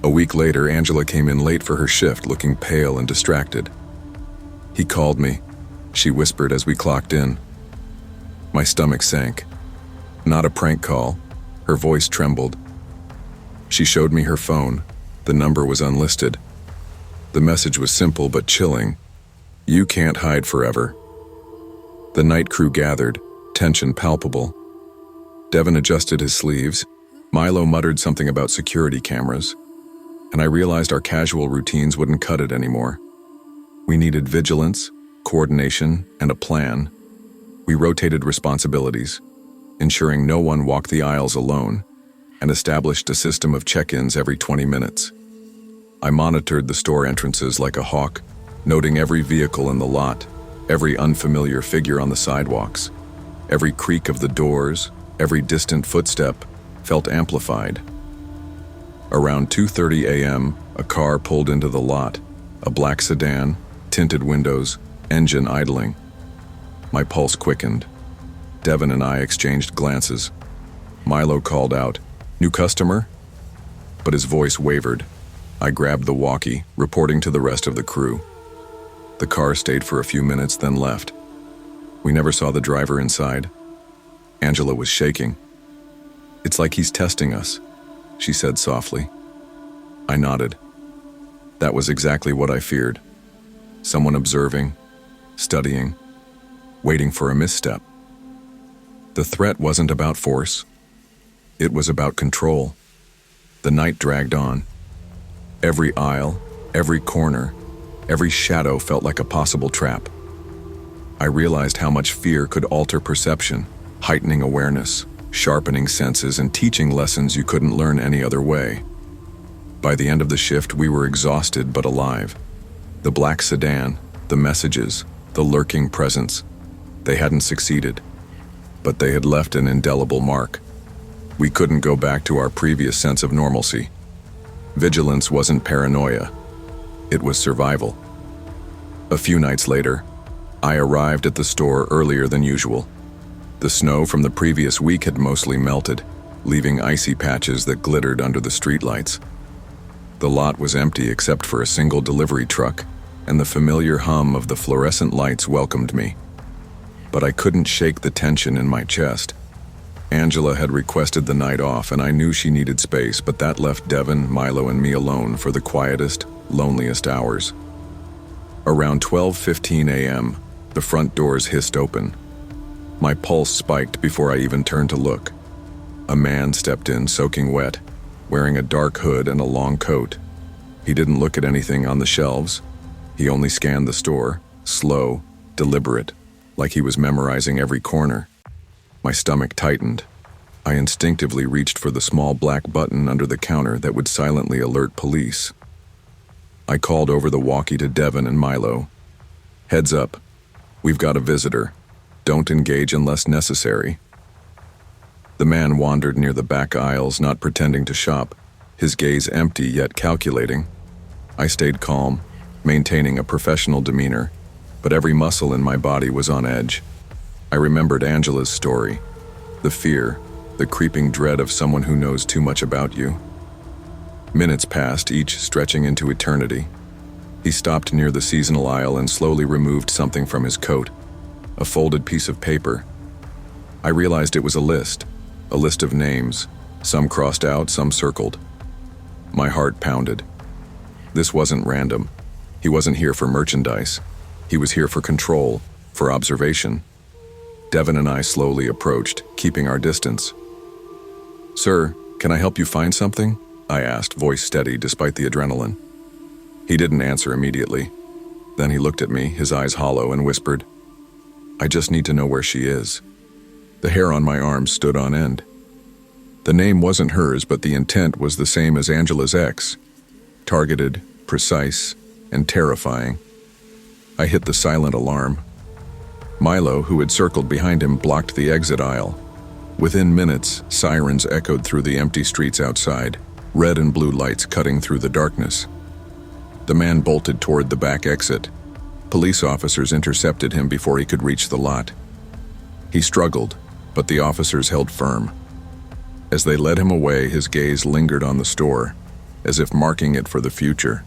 A week later, Angela came in late for her shift, looking pale and distracted. "He called me," she whispered as we clocked in. My stomach sank. Not a prank call. Her voice trembled. She showed me her phone. The number was unlisted. The message was simple but chilling. "You can't hide forever." The night crew gathered, tension palpable. Devin adjusted his sleeves. Milo muttered something about security cameras. And I realized our casual routines wouldn't cut it anymore. We needed vigilance, coordination, and a plan. We rotated responsibilities, ensuring no one walked the aisles alone, and established a system of check-ins every 20 minutes. I monitored the store entrances like a hawk, noting every vehicle in the lot, every unfamiliar figure on the sidewalks. Every creak of the doors, every distant footstep felt amplified. Around 2:30 a.m., a car pulled into the lot, a black sedan, tinted windows, engine idling. My pulse quickened. Devin and I exchanged glances. Milo called out, "New customer?" But his voice wavered. I grabbed the walkie, reporting to the rest of the crew. The car stayed for a few minutes, then left. We never saw the driver inside. Angela was shaking. "It's like he's testing us," she said softly. I nodded. That was exactly what I feared. Someone observing, studying, waiting for a misstep. The threat wasn't about force. It was about control. The night dragged on. Every aisle, every corner, every shadow felt like a possible trap. I realized how much fear could alter perception, heightening awareness, sharpening senses, and teaching lessons you couldn't learn any other way. By the end of the shift, we were exhausted but alive. The black sedan, the messages, the lurking presence, they hadn't succeeded, but they had left an indelible mark. We couldn't go back to our previous sense of normalcy. Vigilance wasn't paranoia. It was survival. A few nights later, I arrived at the store earlier than usual. The snow from the previous week had mostly melted, leaving icy patches that glittered under the streetlights. The lot was empty except for a single delivery truck, and the familiar hum of the fluorescent lights welcomed me. But I couldn't shake the tension in my chest. Angela had requested the night off, and I knew she needed space, but that left Devin, Milo, and me alone for the quietest, loneliest hours. Around 12:15 a.m., the front doors hissed open. My pulse spiked before I even turned to look. A man stepped in, soaking wet, wearing a dark hood and a long coat. He didn't look at anything on the shelves. He only scanned the store, slow, deliberate, like he was memorizing every corner. My stomach tightened. I instinctively reached for the small black button under the counter that would silently alert police. I called over the walkie to Devin and Milo. "Heads up. We've got a visitor. Don't engage unless necessary." The man wandered near the back aisles, not pretending to shop, his gaze empty yet calculating. I stayed calm, maintaining a professional demeanor, but every muscle in my body was on edge. I remembered Angela's story, the fear, the creeping dread of someone who knows too much about you. Minutes passed, each stretching into eternity. He stopped near the seasonal aisle and slowly removed something from his coat, a folded piece of paper. I realized it was a list of names, some crossed out, some circled. My heart pounded. This wasn't random. He wasn't here for merchandise. He was here for control, for observation. Devin and I slowly approached, keeping our distance. "Sir, can I help you find something?" I asked, voice steady despite the adrenaline. He didn't answer immediately. Then he looked at me, his eyes hollow, and whispered, "I just need to know where she is." The hair on my arm stood on end. The name wasn't hers, but the intent was the same as Angela's ex. Targeted, precise, and terrifying. I hit the silent alarm. Milo, who had circled behind him, blocked the exit aisle. Within minutes, sirens echoed through the empty streets outside, red and blue lights cutting through the darkness. The man bolted toward the back exit. Police officers intercepted him before he could reach the lot. He struggled, but the officers held firm. As they led him away, his gaze lingered on the store, as if marking it for the future.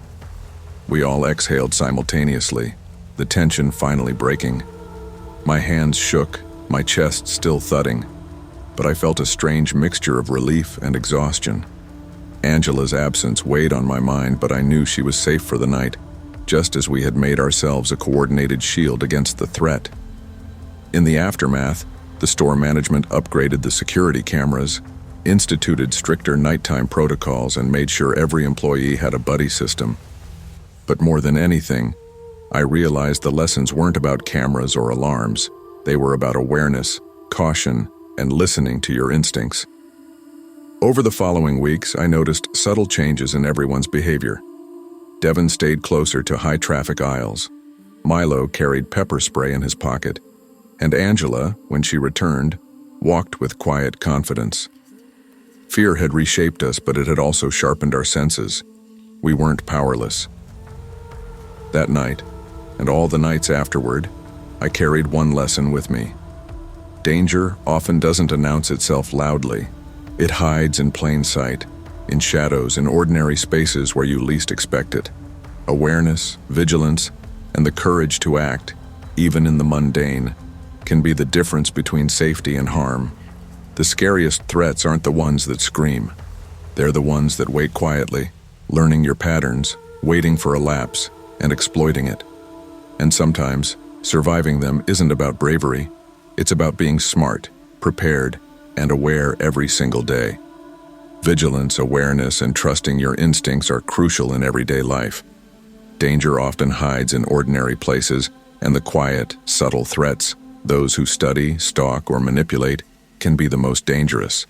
We all exhaled simultaneously, the tension finally breaking. My hands shook, my chest still thudding, but I felt a strange mixture of relief and exhaustion. Angela's absence weighed on my mind, but I knew she was safe for the night, just as we had made ourselves a coordinated shield against the threat. In the aftermath, the store management upgraded the security cameras, instituted stricter nighttime protocols, and made sure every employee had a buddy system. But more than anything, I realized the lessons weren't about cameras or alarms. They were about awareness, caution, and listening to your instincts. Over the following weeks, I noticed subtle changes in everyone's behavior. Devin stayed closer to high-traffic aisles. Milo carried pepper spray in his pocket. And Angela, when she returned, walked with quiet confidence. Fear had reshaped us, but it had also sharpened our senses. We weren't powerless. That night, and all the nights afterward, I carried one lesson with me. Danger often doesn't announce itself loudly. It hides in plain sight, in shadows, in ordinary spaces where you least expect it. Awareness, vigilance, and the courage to act, even in the mundane, can be the difference between safety and harm. The scariest threats aren't the ones that scream. They're the ones that wait quietly, learning your patterns, waiting for a lapse, and exploiting it. And sometimes, surviving them isn't about bravery. It's about being smart, prepared, and aware every single day. Vigilance, awareness, and trusting your instincts are crucial in everyday life. Danger often hides in ordinary places, and the quiet, subtle threats, those who study, stalk, or manipulate, can be the most dangerous.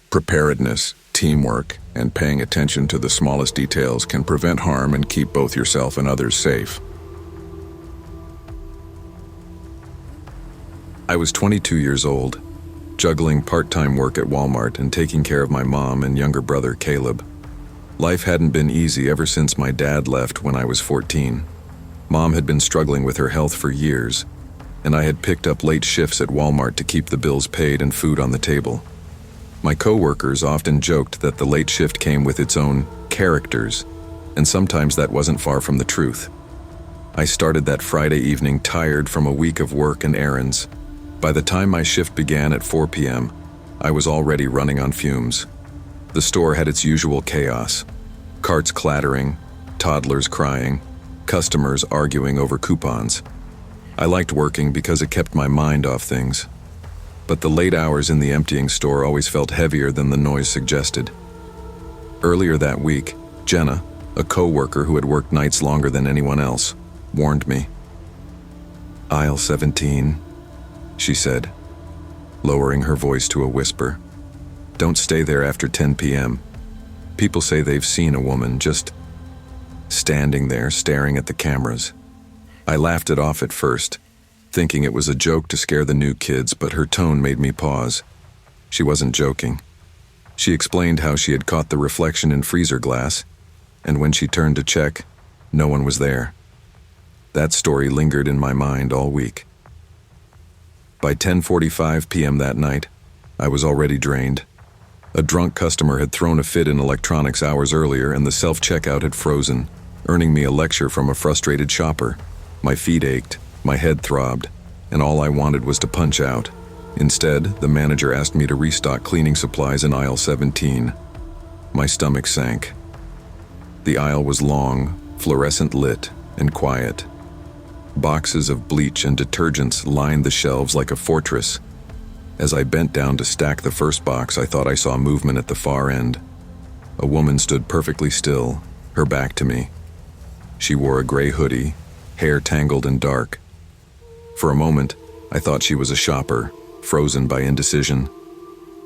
Preparedness, teamwork, and paying attention to the smallest details can prevent harm and keep both yourself and others safe. I was 22 years old, juggling part-time work at Walmart and taking care of my mom and younger brother, Caleb. Life hadn't been easy ever since my dad left when I was 14. Mom had been struggling with her health for years, and I had picked up late shifts at Walmart to keep the bills paid and food on the table. My co-workers often joked that the late shift came with its own characters, and sometimes that wasn't far from the truth. I started that Friday evening tired from a week of work and errands. By the time my shift began at 4 p.m., I was already running on fumes. The store had its usual chaos: carts clattering, toddlers crying, customers arguing over coupons. I liked working because it kept my mind off things. But the late hours in the emptying store always felt heavier than the noise suggested. Earlier that week, Jenna, a co-worker who had worked nights longer than anyone else, warned me. "Aisle 17, she said, lowering her voice to a whisper. "Don't stay there after 10 p.m. People say they've seen a woman just standing there staring at the cameras." I laughed it off at first, thinking it was a joke to scare the new kids, but her tone made me pause. She wasn't joking. She explained how she had caught the reflection in freezer glass, and when she turned to check, no one was there. That story lingered in my mind all week. By 10:45 p.m. that night, I was already drained. A drunk customer had thrown a fit in electronics hours earlier, and the self-checkout had frozen, earning me a lecture from a frustrated shopper. My feet ached, my head throbbed, and all I wanted was to punch out. Instead, the manager asked me to restock cleaning supplies in aisle 17. My stomach sank. The aisle was long, fluorescent-lit, and quiet. Boxes of bleach and detergents lined the shelves like a fortress. As I bent down to stack the first box, I thought I saw movement at the far end. A woman stood perfectly still, her back to me. She wore a gray hoodie, hair tangled and dark. For a moment, I thought she was a shopper, frozen by indecision.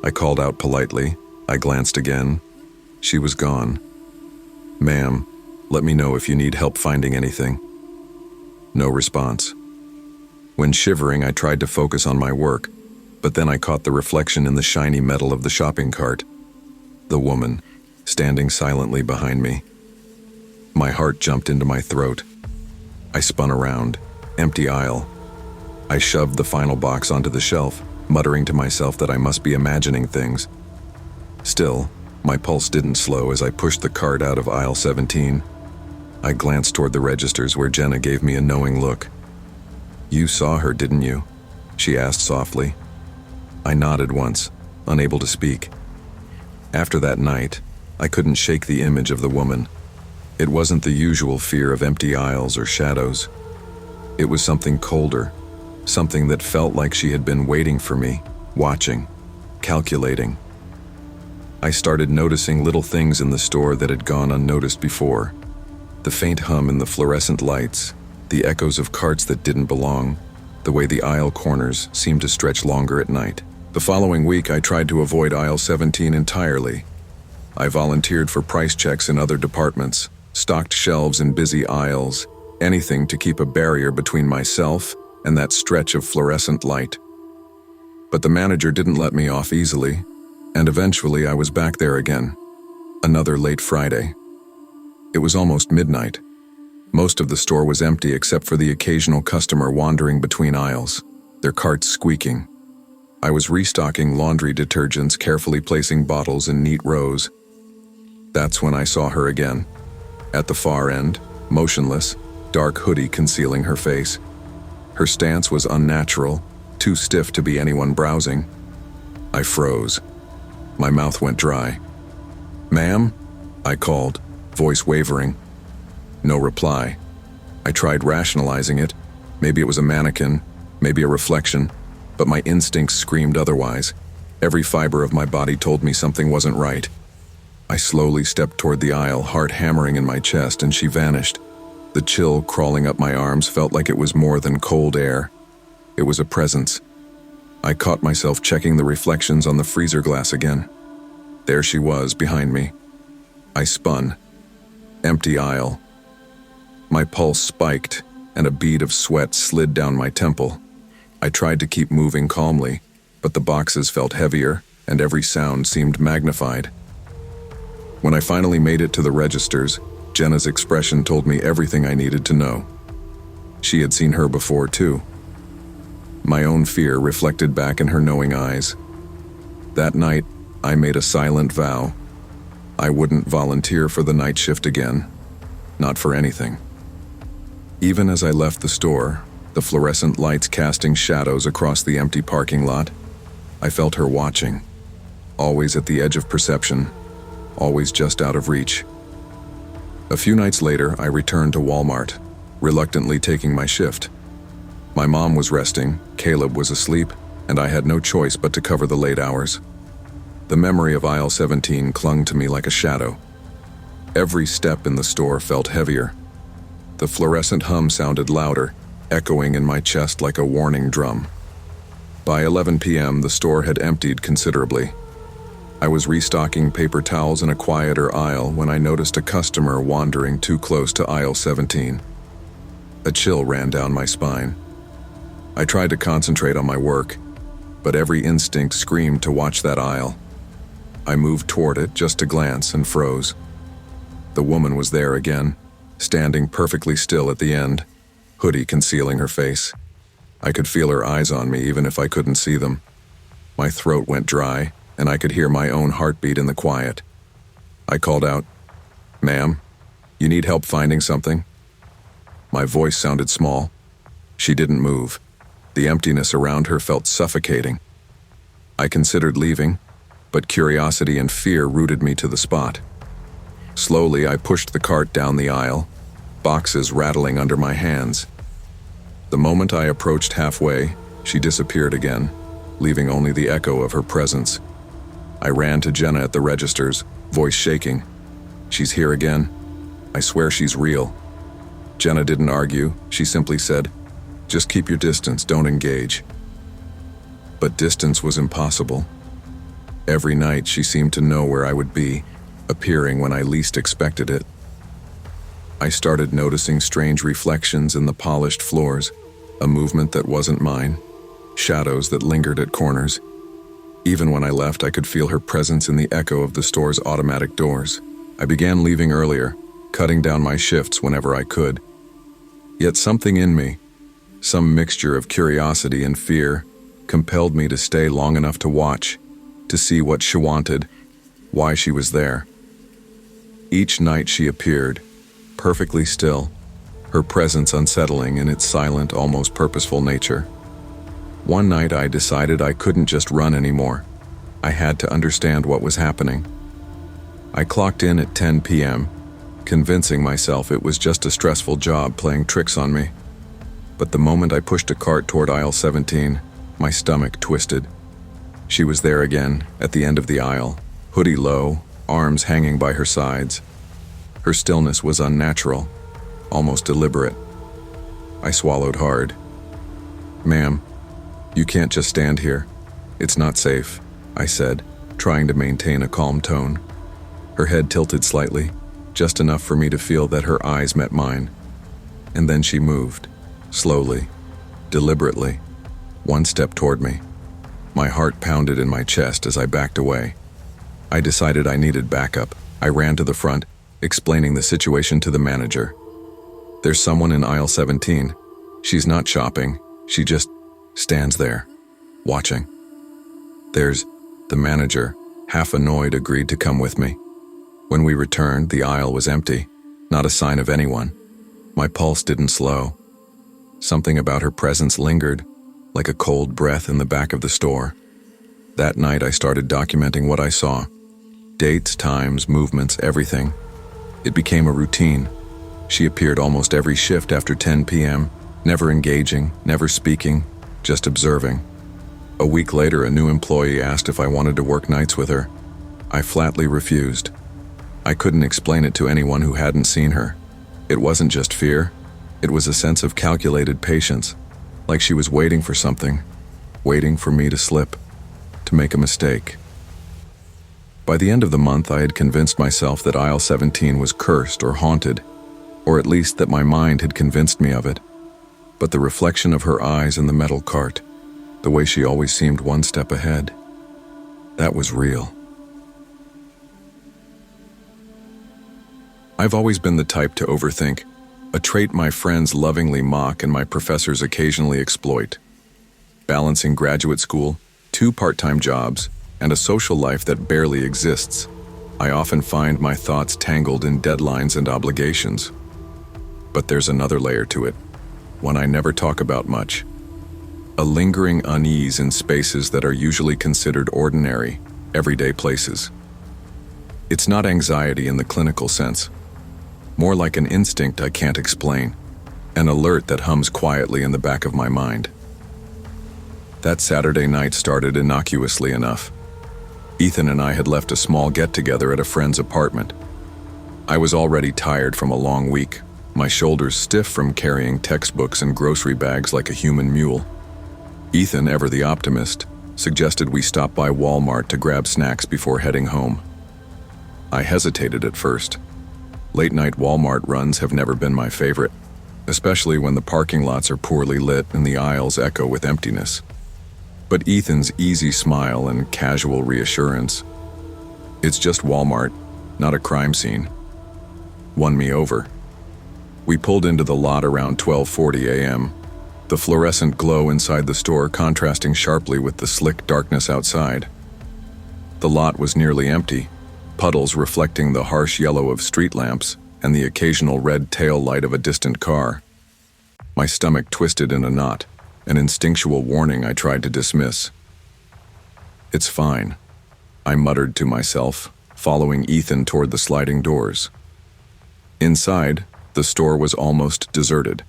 I called out politely. I glanced again. She was gone. "Ma'am, let me know if you need help finding anything." No response. When shivering, I tried to focus on my work, but then I caught the reflection in the shiny metal of the shopping cart. The woman, standing silently behind me. My heart jumped into my throat. I spun around. Empty aisle. I shoved the final box onto the shelf, muttering to myself that I must be imagining things. Still, my pulse didn't slow as I pushed the cart out of aisle 17. I glanced toward the registers where Jenna gave me a knowing look. "You saw her, didn't you?" she asked softly. I nodded once, unable to speak. After that night, I couldn't shake the image of the woman. It wasn't the usual fear of empty aisles or shadows. It was something colder, something that felt like she had been waiting for me, watching, calculating. I started noticing little things in the store that had gone unnoticed before. The faint hum in the fluorescent lights, the echoes of carts that didn't belong, the way the aisle corners seemed to stretch longer at night. The following week, I tried to avoid aisle 17 entirely. I volunteered for price checks in other departments, stocked shelves in busy aisles, anything to keep a barrier between myself and that stretch of fluorescent light. But the manager didn't let me off easily, and eventually I was back there again. Another late Friday. It was almost midnight. Most of the store was empty except for the occasional customer wandering between aisles, their carts squeaking. I was restocking laundry detergents, carefully placing bottles in neat rows. That's when I saw her again. At the far end, motionless, dark hoodie concealing her face. Her stance was unnatural, too stiff to be anyone browsing. I froze. My mouth went dry. "Ma'am?" I called, voice wavering. No reply. I tried rationalizing it. Maybe it was a mannequin, maybe a reflection, but my instincts screamed otherwise. Every fiber of my body told me something wasn't right. I slowly stepped toward the aisle, heart hammering in my chest, and she vanished. The chill crawling up my arms felt like it was more than cold air. It was a presence. I caught myself checking the reflections on the freezer glass again. There she was, behind me. I spun. Empty aisle. My pulse spiked, and a bead of sweat slid down my temple. I tried to keep moving calmly, but the boxes felt heavier, and every sound seemed magnified. When I finally made it to the registers, Jenna's expression told me everything I needed to know. She had seen her before, too. My own fear reflected back in her knowing eyes. That night, I made a silent vow. I wouldn't volunteer for the night shift again. Not for anything. Even as I left the store, the fluorescent lights casting shadows across the empty parking lot, I felt her watching. Always at the edge of perception, always just out of reach. A few nights later, I returned to Walmart, reluctantly taking my shift. My mom was resting, Caleb was asleep, and I had no choice but to cover the late hours. The memory of aisle 17 clung to me like a shadow. Every step in the store felt heavier. The fluorescent hum sounded louder, echoing in my chest like a warning drum. By 11 p.m., the store had emptied considerably. I was restocking paper towels in a quieter aisle when I noticed a customer wandering too close to aisle 17. A chill ran down my spine. I tried to concentrate on my work, but every instinct screamed to watch that aisle. I moved toward it just to glance and froze. The woman was there again, standing perfectly still at the end, hoodie concealing her face. I could feel her eyes on me even if I couldn't see them. My throat went dry, and I could hear my own heartbeat in the quiet. I called out, "Ma'am, you need help finding something?" My voice sounded small. She didn't move. The emptiness around her felt suffocating. I considered leaving, but curiosity and fear rooted me to the spot. Slowly, I pushed the cart down the aisle, boxes rattling under my hands. The moment I approached halfway, she disappeared again, leaving only the echo of her presence. I ran to Jenna at the registers, voice shaking. "She's here again. I swear she's real." Jenna didn't argue. She simply said, "Just keep your distance, don't engage." But distance was impossible. Every night she seemed to know where I would be, appearing when I least expected it. I started noticing strange reflections in the polished floors, a movement that wasn't mine, shadows that lingered at corners. Even when I left, I could feel her presence in the echo of the store's automatic doors. I began leaving earlier, cutting down my shifts whenever I could. Yet something in me, some mixture of curiosity and fear, compelled me to stay long enough to watch, to see what she wanted, why she was there. Each night she appeared, perfectly still, her presence unsettling in its silent, almost purposeful nature. One night I decided I couldn't just run anymore. I had to understand what was happening. I clocked in at 10 p.m., convincing myself it was just a stressful job playing tricks on me. But the moment I pushed a cart toward aisle 17, my stomach twisted. She was there again, at the end of the aisle, hoodie low, arms hanging by her sides. Her stillness was unnatural, almost deliberate. I swallowed hard. "Ma'am, you can't just stand here. It's not safe," I said, trying to maintain a calm tone. Her head tilted slightly, just enough for me to feel that her eyes met mine. And then she moved, slowly, deliberately, one step toward me. My heart pounded in my chest as I backed away. I decided I needed backup. I ran to the front, explaining the situation to the manager. There's someone in aisle 17. She's not shopping, she just stands there, watching. There's the manager, half annoyed, agreed to come with me. When we returned, the aisle was empty, not a sign of anyone. My pulse didn't slow. Something about her presence lingered, like a cold breath in the back of the store. That night, I started documenting what I saw. Dates, times, movements, everything. It became a routine. She appeared almost every shift after 10 p.m., never engaging, never speaking, just observing. A week later, a new employee asked if I wanted to work nights with her. I flatly refused. I couldn't explain it to anyone who hadn't seen her. It wasn't just fear. It was a sense of calculated patience, like she was waiting for something, waiting for me to slip, to make a mistake. By the end of the month, I had convinced myself that aisle 17 was cursed or haunted, or at least that my mind had convinced me of it. But the reflection of her eyes in the metal cart, the way she always seemed one step ahead, that was real. I've always been the type to overthink, a trait my friends lovingly mock and my professors occasionally exploit. Balancing graduate school, 2 part-time jobs, and a social life that barely exists, I often find my thoughts tangled in deadlines and obligations. But there's another layer to it, one I never talk about much. A lingering unease in spaces that are usually considered ordinary, everyday places. It's not anxiety in the clinical sense, more like an instinct I can't explain, an alert that hums quietly in the back of my mind. That Saturday night started innocuously enough. Ethan and I had left a small get-together at a friend's apartment. I was already tired from a long week, my shoulders stiff from carrying textbooks and grocery bags like a human mule. Ethan, ever the optimist, suggested we stop by Walmart to grab snacks before heading home. I hesitated at first. Late-night Walmart runs have never been my favorite, especially when the parking lots are poorly lit and the aisles echo with emptiness. But Ethan's easy smile and casual reassurance, "It's just Walmart, not a crime scene," won me over. We pulled into the lot around 12:40 a.m., the fluorescent glow inside the store contrasting sharply with the slick darkness outside. The lot was nearly empty, puddles reflecting the harsh yellow of street lamps and the occasional red tail light of a distant car. My stomach twisted in a knot, an instinctual warning I tried to dismiss. "It's fine," I muttered to myself, following Ethan toward the sliding doors. Inside, the store was almost deserted.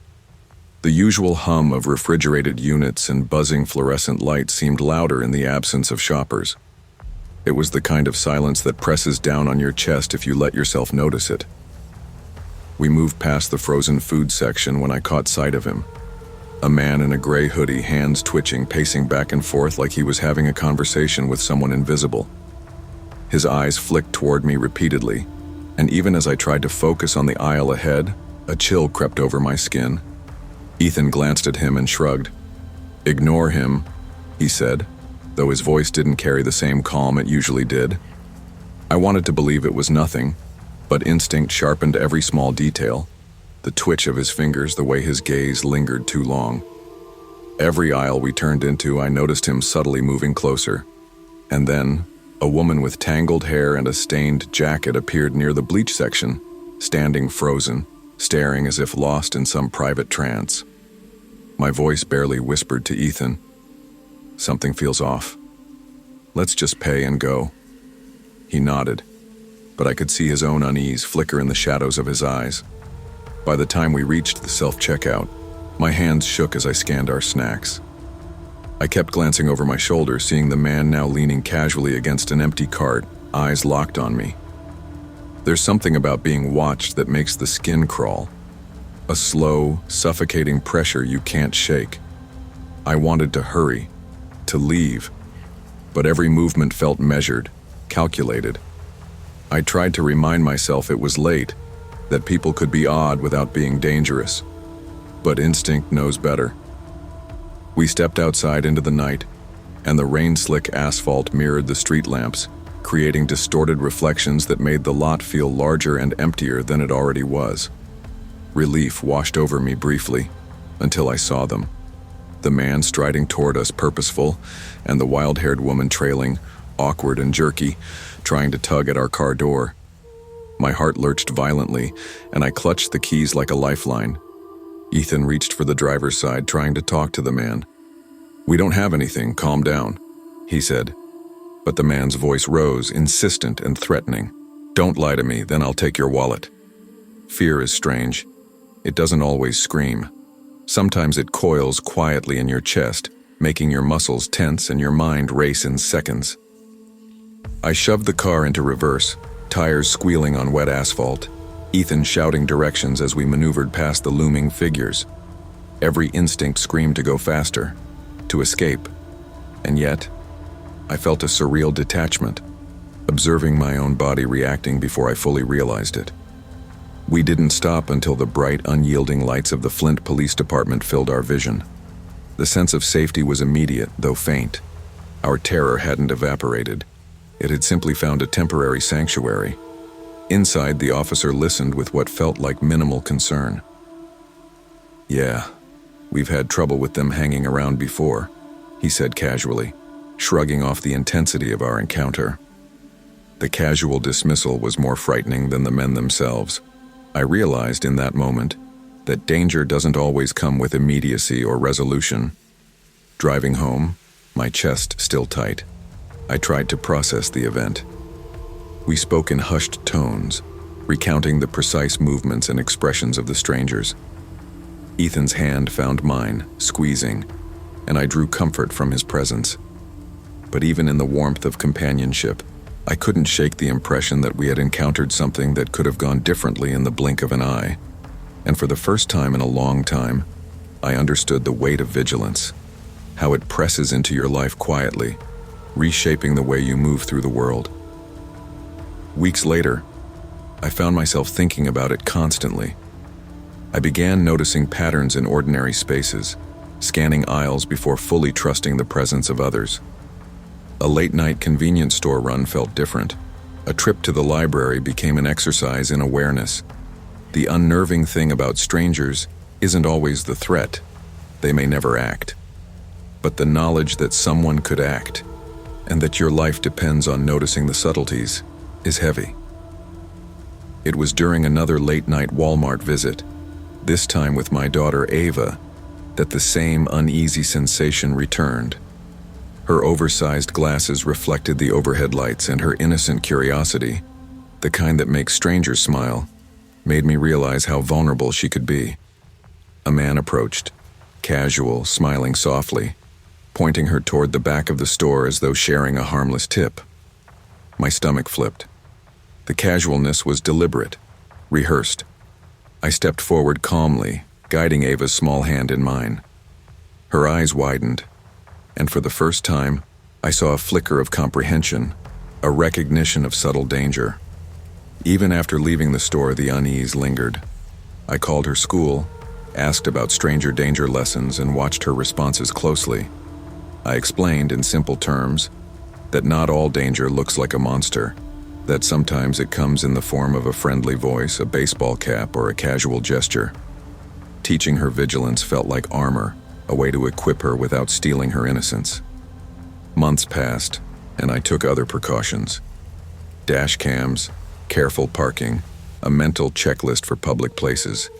The usual hum of refrigerated units and buzzing fluorescent lights seemed louder in the absence of shoppers. It was the kind of silence that presses down on your chest if you let yourself notice it. We moved past the frozen food section when I caught sight of him. A man in a gray hoodie, hands twitching, pacing back and forth like he was having a conversation with someone invisible. His eyes flicked toward me repeatedly, and even as I tried to focus on the aisle ahead, a chill crept over my skin. Ethan glanced at him and shrugged. "Ignore him," he said, though his voice didn't carry the same calm it usually did. I wanted to believe it was nothing, but instinct sharpened every small detail, the twitch of his fingers, the way his gaze lingered too long. Every aisle we turned into, I noticed him subtly moving closer. And then, a woman with tangled hair and a stained jacket appeared near the bleach section, standing frozen, staring as if lost in some private trance. My voice barely whispered to Ethan, "Something feels off. Let's just pay and go." He nodded, but I could see his own unease flicker in the shadows of his eyes. By the time we reached the self-checkout, my hands shook as I scanned our snacks. I kept glancing over my shoulder, seeing the man now leaning casually against an empty cart, eyes locked on me. There's something about being watched that makes the skin crawl. A slow, suffocating pressure you can't shake. I wanted to hurry, to leave, but every movement felt measured, calculated. I tried to remind myself it was late, that people could be odd without being dangerous. But instinct knows better. We stepped outside into the night, and the rain-slick asphalt mirrored the street lamps, creating distorted reflections that made the lot feel larger and emptier than it already was. Relief washed over me briefly, until I saw them. The man striding toward us purposeful, and the wild-haired woman trailing, awkward and jerky, trying to tug at our car door. My heart lurched violently, and I clutched the keys like a lifeline. Ethan reached for the driver's side, trying to talk to the man. "We don't have anything, calm down," he said. But the man's voice rose, insistent and threatening. "Don't lie to me, then I'll take your wallet." Fear is strange. It doesn't always scream. Sometimes it coils quietly in your chest, making your muscles tense and your mind race in seconds. I shoved the car into reverse, tires squealing on wet asphalt, Ethan shouting directions as we maneuvered past the looming figures. Every instinct screamed to go faster, to escape. And yet, I felt a surreal detachment, observing my own body reacting before I fully realized it. We didn't stop until the bright, unyielding lights of the Flint Police Department filled our vision. The sense of safety was immediate, though faint. Our terror hadn't evaporated. It had simply found a temporary sanctuary. Inside, the officer listened with what felt like minimal concern. "Yeah, we've had trouble with them hanging around before," he said casually, shrugging off the intensity of our encounter. The casual dismissal was more frightening than the men themselves. I realized in that moment that danger doesn't always come with immediacy or resolution. Driving home, my chest still tight, I tried to process the event. We spoke in hushed tones, recounting the precise movements and expressions of the strangers. Ethan's hand found mine, squeezing, and I drew comfort from his presence. But even in the warmth of companionship, I couldn't shake the impression that we had encountered something that could have gone differently in the blink of an eye. And for the first time in a long time, I understood the weight of vigilance, how it presses into your life quietly, reshaping the way you move through the world. Weeks later, I found myself thinking about it constantly. I began noticing patterns in ordinary spaces, scanning aisles before fully trusting the presence of others. A late-night convenience store run felt different. A trip to the library became an exercise in awareness. The unnerving thing about strangers isn't always the threat. They may never act. But the knowledge that someone could act, and that your life depends on noticing the subtleties, is heavy. It was during another late-night Walmart visit, this time with my daughter Ava, that the same uneasy sensation returned. Her oversized glasses reflected the overhead lights, and her innocent curiosity, the kind that makes strangers smile, made me realize how vulnerable she could be. A man approached, casual, smiling softly, pointing her toward the back of the store as though sharing a harmless tip. My stomach flipped. The casualness was deliberate, rehearsed. I stepped forward calmly, guiding Ava's small hand in mine. Her eyes widened, and for the first time, I saw a flicker of comprehension, a recognition of subtle danger. Even after leaving the store, the unease lingered. I called her school, asked about stranger danger lessons, and watched her responses closely. I explained in simple terms that not all danger looks like a monster, that sometimes it comes in the form of a friendly voice, a baseball cap, or a casual gesture. Teaching her vigilance felt like armor, a way to equip her without stealing her innocence. Months passed, and I took other precautions. Dash cams, careful parking, a mental checklist for public places.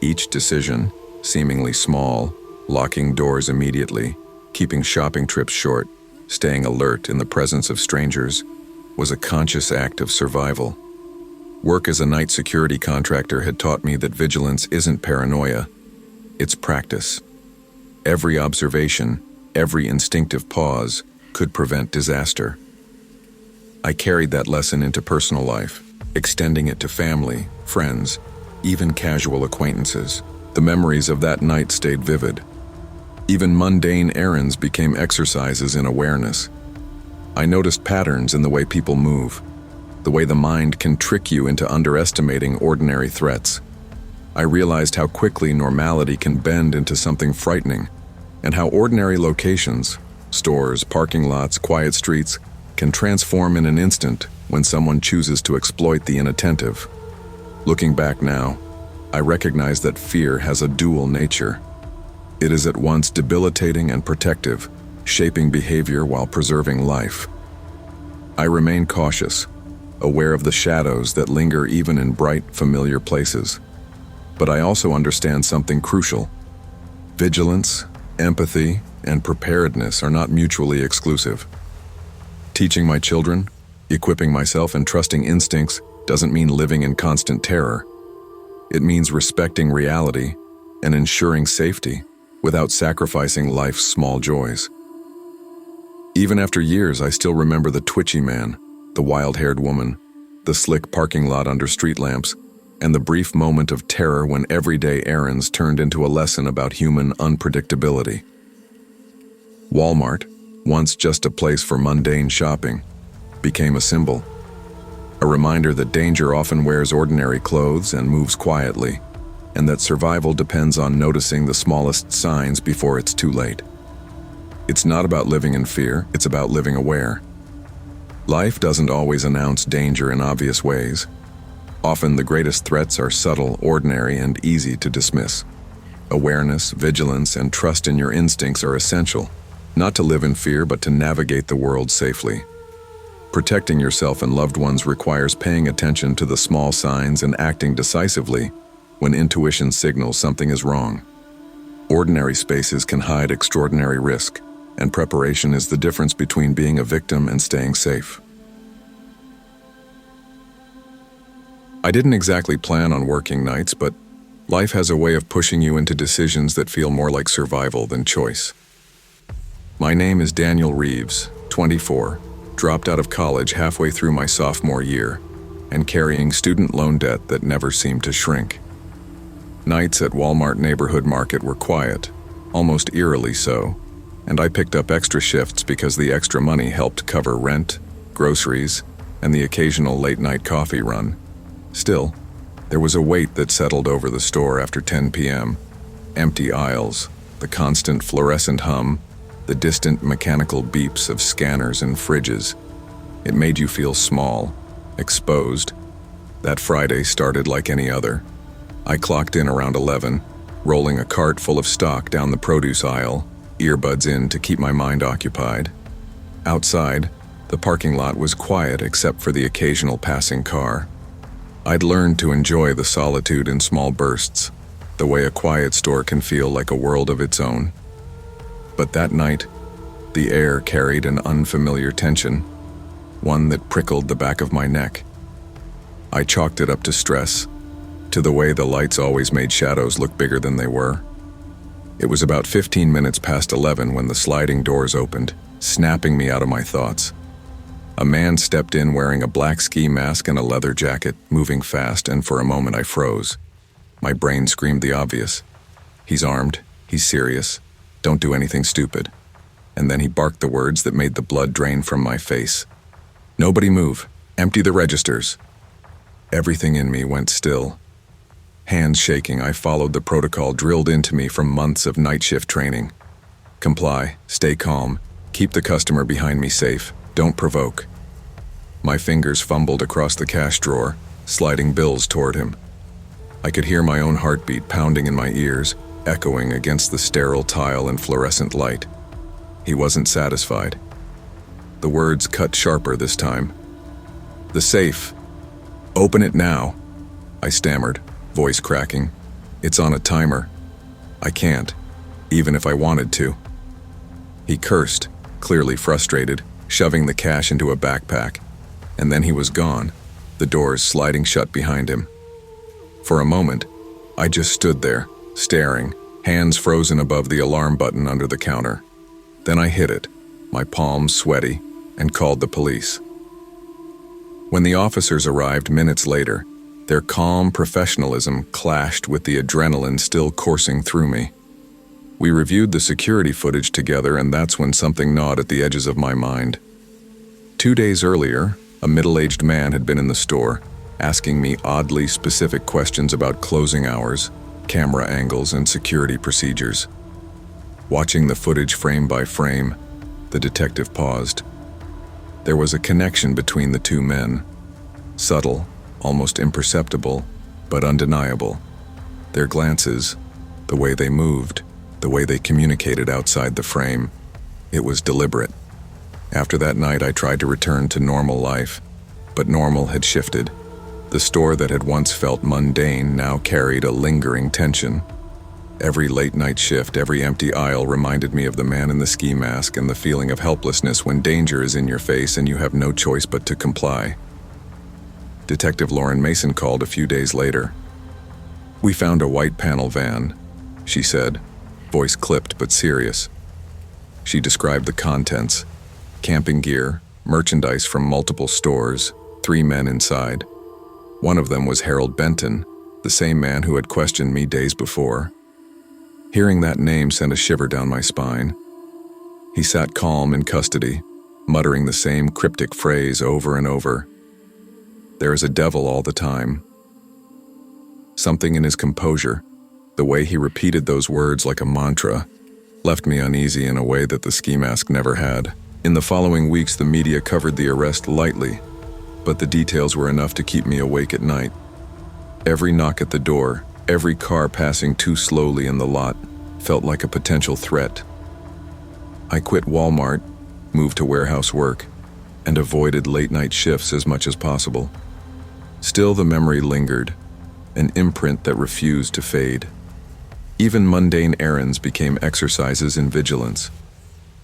Each decision, seemingly small, locking doors immediately, keeping shopping trips short, staying alert in the presence of strangers, was a conscious act of survival. Work as a night security contractor had taught me that vigilance isn't paranoia, it's practice. Every observation, every instinctive pause could prevent disaster. I carried that lesson into personal life, extending it to family, friends, even casual acquaintances. The memories of that night stayed vivid. Even mundane errands became exercises in awareness. I noticed patterns in the way people move, the way the mind can trick you into underestimating ordinary threats. I realized how quickly normality can bend into something frightening, and how ordinary locations, stores, parking lots, quiet streets, can transform in an instant when someone chooses to exploit the inattentive. Looking back now, I recognized that fear has a dual nature. It is at once debilitating and protective, shaping behavior while preserving life. I remain cautious, aware of the shadows that linger even in bright, familiar places. But I also understand something crucial. Vigilance, empathy, and preparedness are not mutually exclusive. Teaching my children, equipping myself, and trusting instincts doesn't mean living in constant terror. It means respecting reality and ensuring safety without sacrificing life's small joys. Even after years, I still remember the twitchy man, the wild-haired woman, the slick parking lot under street lamps, and the brief moment of terror when everyday errands turned into a lesson about human unpredictability. Walmart, once just a place for mundane shopping, became a symbol. A reminder that danger often wears ordinary clothes and moves quietly, and that survival depends on noticing the smallest signs before it's too late. It's not about living in fear, it's about living aware. Life doesn't always announce danger in obvious ways. Often the greatest threats are subtle, ordinary, and easy to dismiss. Awareness, vigilance, and trust in your instincts are essential, not to live in fear but to navigate the world safely. Protecting yourself and loved ones requires paying attention to the small signs and acting decisively when intuition signals something is wrong. Ordinary spaces can hide extraordinary risk, and preparation is the difference between being a victim and staying safe. I didn't exactly plan on working nights, but life has a way of pushing you into decisions that feel more like survival than choice. My name is Daniel Reeves, 24, dropped out of college halfway through my sophomore year, and carrying student loan debt that never seemed to shrink. Nights at Walmart Neighborhood Market were quiet, almost eerily so, and I picked up extra shifts because the extra money helped cover rent, groceries, and the occasional late-night coffee run. Still, there was a weight that settled over the store after 10 p.m. Empty aisles, the constant fluorescent hum, the distant mechanical beeps of scanners and fridges. It made you feel small, exposed. That Friday started like any other. I clocked in around 11, rolling a cart full of stock down the produce aisle, earbuds in to keep my mind occupied. Outside, the parking lot was quiet except for the occasional passing car. I'd learned to enjoy the solitude in small bursts, the way a quiet store can feel like a world of its own. But that night, the air carried an unfamiliar tension, one that prickled the back of my neck. I chalked it up to stress, to the way the lights always made shadows look bigger than they were. It was about 15 minutes past 11 when the sliding doors opened, snapping me out of my thoughts. A man stepped in wearing a black ski mask and a leather jacket, moving fast, and for a moment I froze. My brain screamed the obvious. He's armed, he's serious, don't do anything stupid. And then he barked the words that made the blood drain from my face. Nobody move, empty the registers. Everything in me went still. Hands shaking, I followed the protocol drilled into me from months of night shift training. Comply, stay calm, keep the customer behind me safe, don't provoke. My fingers fumbled across the cash drawer, sliding bills toward him. I could hear my own heartbeat pounding in my ears, echoing against the sterile tile and fluorescent light. He wasn't satisfied. The words cut sharper this time. The safe. Open it now, I stammered, voice cracking. It's on a timer. I can't, even if I wanted to. He cursed, clearly frustrated, shoving the cash into a backpack, and then he was gone, the doors sliding shut behind him. For a moment, I just stood there, staring, hands frozen above the alarm button under the counter. Then I hit it, my palms sweaty, and called the police. When the officers arrived minutes later, their calm professionalism clashed with the adrenaline still coursing through me. We reviewed the security footage together, and that's when something gnawed at the edges of my mind. 2 days earlier, a middle-aged man had been in the store, asking me oddly specific questions about closing hours, camera angles, and security procedures. Watching the footage frame by frame, the detective paused. There was a connection between the two men. Subtle, almost imperceptible, but undeniable. Their glances, the way they moved, the way they communicated outside the frame, it was deliberate. After that night, I tried to return to normal life, but normal had shifted. The store that had once felt mundane now carried a lingering tension. Every late-night shift, every empty aisle reminded me of the man in the ski mask and the feeling of helplessness when danger is in your face and you have no choice but to comply. Detective Lauren Mason called a few days later. "We found a white panel van," she said, voice clipped but serious. She described the contents: camping gear, merchandise from multiple stores, 3 men inside. One of them was Harold Benton, the same man who had questioned me days before. Hearing that name sent a shiver down my spine. He sat calm in custody, muttering the same cryptic phrase over and over. "There is a devil all the time." Something in his composure, the way he repeated those words like a mantra, left me uneasy in a way that the ski mask never had. In the following weeks, the media covered the arrest lightly, but the details were enough to keep me awake at night. Every knock at the door, every car passing too slowly in the lot, felt like a potential threat. I quit Walmart, moved to warehouse work, and avoided late-night shifts as much as possible. Still, the memory lingered, an imprint that refused to fade. Even mundane errands became exercises in vigilance.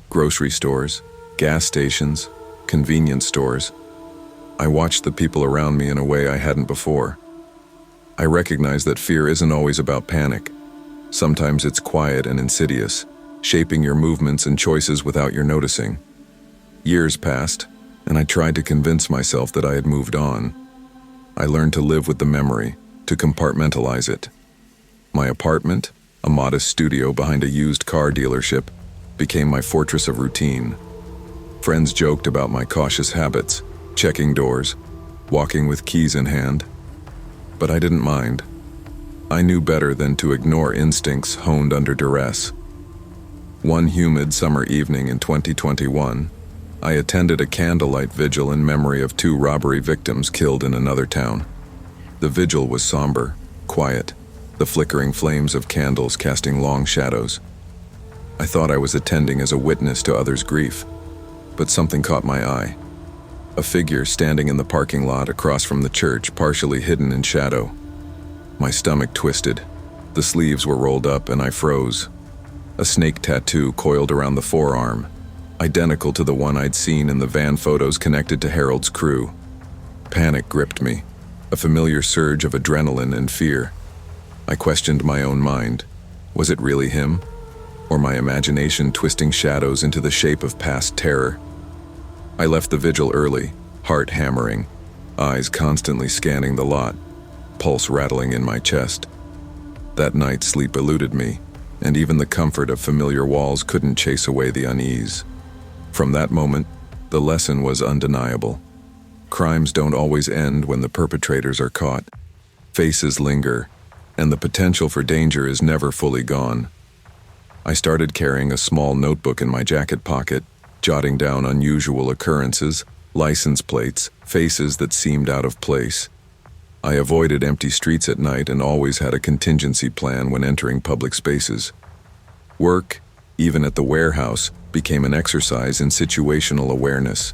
Grocery stores, gas stations, convenience stores. I watched the people around me in a way I hadn't before. I recognized that fear isn't always about panic. Sometimes it's quiet and insidious, shaping your movements and choices without your noticing. Years passed, and I tried to convince myself that I had moved on. I learned to live with the memory, to compartmentalize it. My apartment, a modest studio behind a used car dealership, became my fortress of routine. Friends joked about my cautious habits, checking doors, walking with keys in hand. But I didn't mind. I knew better than to ignore instincts honed under duress. One humid summer evening in 2021, I attended a candlelight vigil in memory of 2 robbery victims killed in another town. The vigil was somber, quiet, the flickering flames of candles casting long shadows. I thought I was attending as a witness to others' grief, but something caught my eye. A figure standing in the parking lot across from the church, partially hidden in shadow. My stomach twisted. The sleeves were rolled up and I froze. A snake tattoo coiled around the forearm, identical to the one I'd seen in the van photos connected to Harold's crew. Panic gripped me, a familiar surge of adrenaline and fear. I questioned my own mind. Was it really him? Or my imagination twisting shadows into the shape of past terror? I left the vigil early, heart hammering, eyes constantly scanning the lot, pulse rattling in my chest. That night, sleep eluded me, and even the comfort of familiar walls couldn't chase away the unease. From that moment, the lesson was undeniable. Crimes don't always end when the perpetrators are caught. Faces linger, and the potential for danger is never fully gone. I started carrying a small notebook in my jacket pocket, jotting down unusual occurrences, license plates, faces that seemed out of place. I avoided empty streets at night and always had a contingency plan when entering public spaces. Work, even at the warehouse, became an exercise in situational awareness.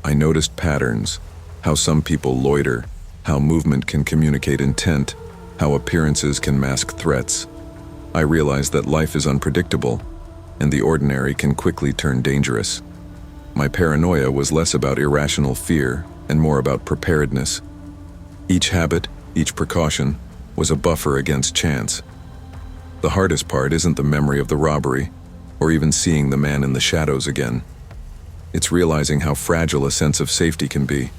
I noticed patterns, how some people loiter, how movement can communicate intent, how appearances can mask threats. I realized that life is unpredictable, and the ordinary can quickly turn dangerous. My paranoia was less about irrational fear and more about preparedness. Each habit, each precaution, was a buffer against chance. The hardest part isn't the memory of the robbery, or even seeing the man in the shadows again. It's realizing how fragile a sense of safety can be.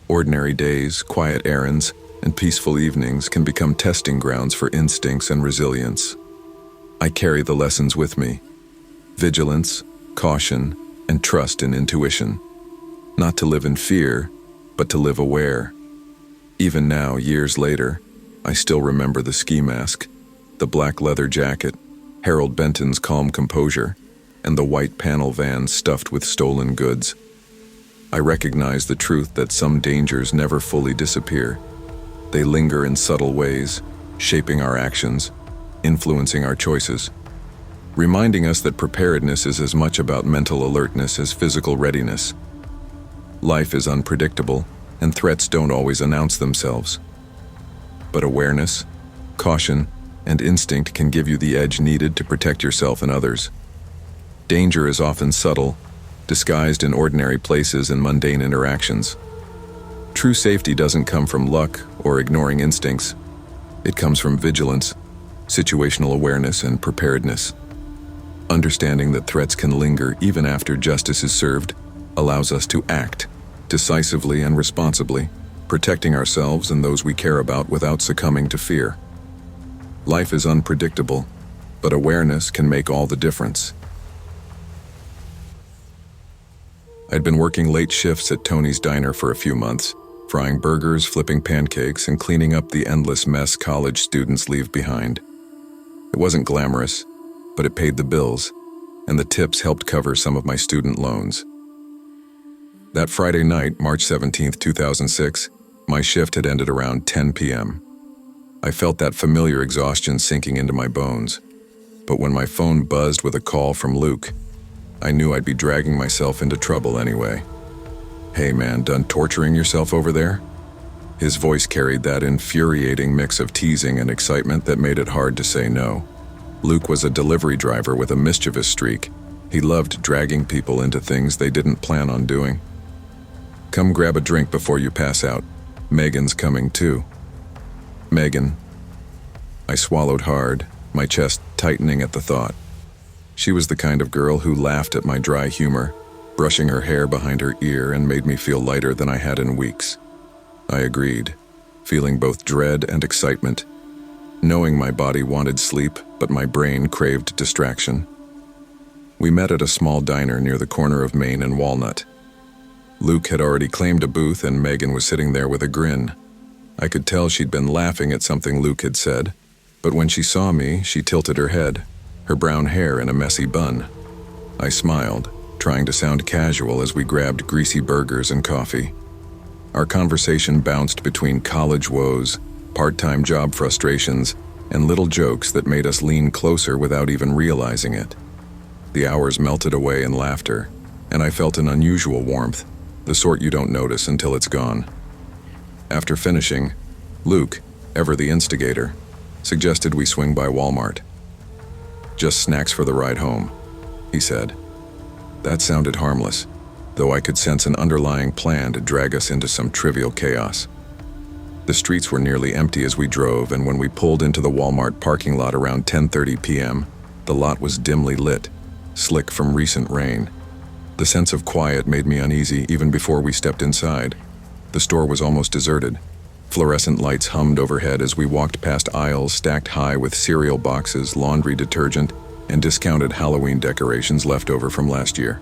Ordinary days, quiet errands, and peaceful evenings can become testing grounds for instincts and resilience. I carry the lessons with me: vigilance, caution, and trust in intuition. Not to live in fear, but to live aware. Even now, years later, I still remember the ski mask, the black leather jacket, Harold Benton's calm composure, and the white panel van stuffed with stolen goods. I recognize the truth that some dangers never fully disappear. They linger in subtle ways, shaping our actions, influencing our choices, reminding us that preparedness is as much about mental alertness as physical readiness. Life is unpredictable, and threats don't always announce themselves. But awareness, caution, and instinct can give you the edge needed to protect yourself and others. Danger is often subtle, disguised in ordinary places and mundane interactions. True safety doesn't come from luck or ignoring instincts. It comes from vigilance, situational awareness, and preparedness. Understanding that threats can linger even after justice is served allows us to act decisively and responsibly, protecting ourselves and those we care about without succumbing to fear. Life is unpredictable, but awareness can make all the difference. I'd been working late shifts at Tony's Diner for a few months, frying burgers, flipping pancakes, and cleaning up the endless mess college students leave behind. It wasn't glamorous, but it paid the bills, and the tips helped cover some of my student loans. That Friday night, March 17, 2006, my shift had ended around 10 p.m. I felt that familiar exhaustion sinking into my bones, but when my phone buzzed with a call from Luke, I knew I'd be dragging myself into trouble anyway. "Hey man, done torturing yourself over there?" His voice carried that infuriating mix of teasing and excitement that made it hard to say no. Luke was a delivery driver with a mischievous streak. He loved dragging people into things they didn't plan on doing. "Come grab a drink before you pass out. Megan's coming too." Megan. I swallowed hard, my chest tightening at the thought. She was the kind of girl who laughed at my dry humor, brushing her hair behind her ear, and made me feel lighter than I had in weeks. I agreed, feeling both dread and excitement, knowing my body wanted sleep, but my brain craved distraction. We met at a small diner near the corner of Main and Walnut. Luke had already claimed a booth, and Megan was sitting there with a grin. I could tell she'd been laughing at something Luke had said, but when she saw me, she tilted her head, her brown hair in a messy bun. I smiled, trying to sound casual as we grabbed greasy burgers and coffee. Our conversation bounced between college woes, part-time job frustrations, and little jokes that made us lean closer without even realizing it. The hours melted away in laughter, and I felt an unusual warmth, the sort you don't notice until it's gone. After finishing, Luke, ever the instigator, suggested we swing by Walmart. "Just snacks for the ride home," he said. That sounded harmless, though I could sense an underlying plan to drag us into some trivial chaos. The streets were nearly empty as we drove, and when we pulled into the Walmart parking lot around 10:30 p.m., the lot was dimly lit, slick from recent rain. The sense of quiet made me uneasy even before we stepped inside. The store was almost deserted. Fluorescent lights hummed overhead as we walked past aisles stacked high with cereal boxes, laundry detergent, and discounted Halloween decorations left over from last year.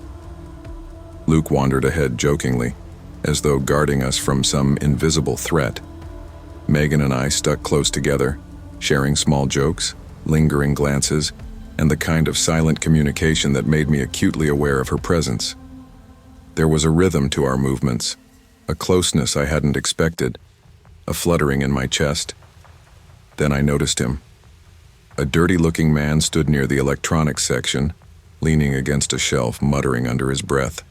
Luke wandered ahead jokingly, as though guarding us from some invisible threat. Megan and I stuck close together, sharing small jokes, lingering glances, and the kind of silent communication that made me acutely aware of her presence. There was a rhythm to our movements, a closeness I hadn't expected, a fluttering in my chest. Then I noticed him. A dirty-looking man stood near the electronics section, leaning against a shelf, muttering under his breath.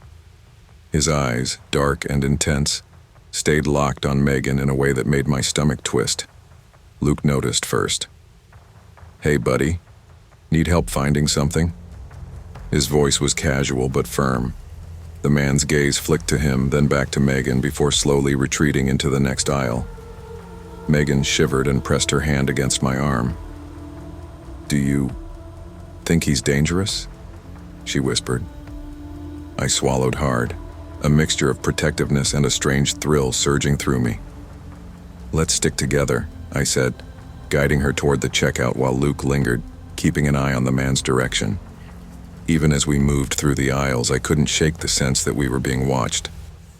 His eyes, dark and intense, stayed locked on Megan in a way that made my stomach twist. Luke noticed first. "Hey, buddy. Need help finding something?" His voice was casual but firm. The man's gaze flicked to him, then back to Megan before slowly retreating into the next aisle. Megan shivered and pressed her hand against my arm. "Do you think he's dangerous?" she whispered. I swallowed hard, a mixture of protectiveness and a strange thrill surging through me. "Let's stick together," I said, guiding her toward the checkout while Luke lingered, keeping an eye on the man's direction. Even as we moved through the aisles, I couldn't shake the sense that we were being watched.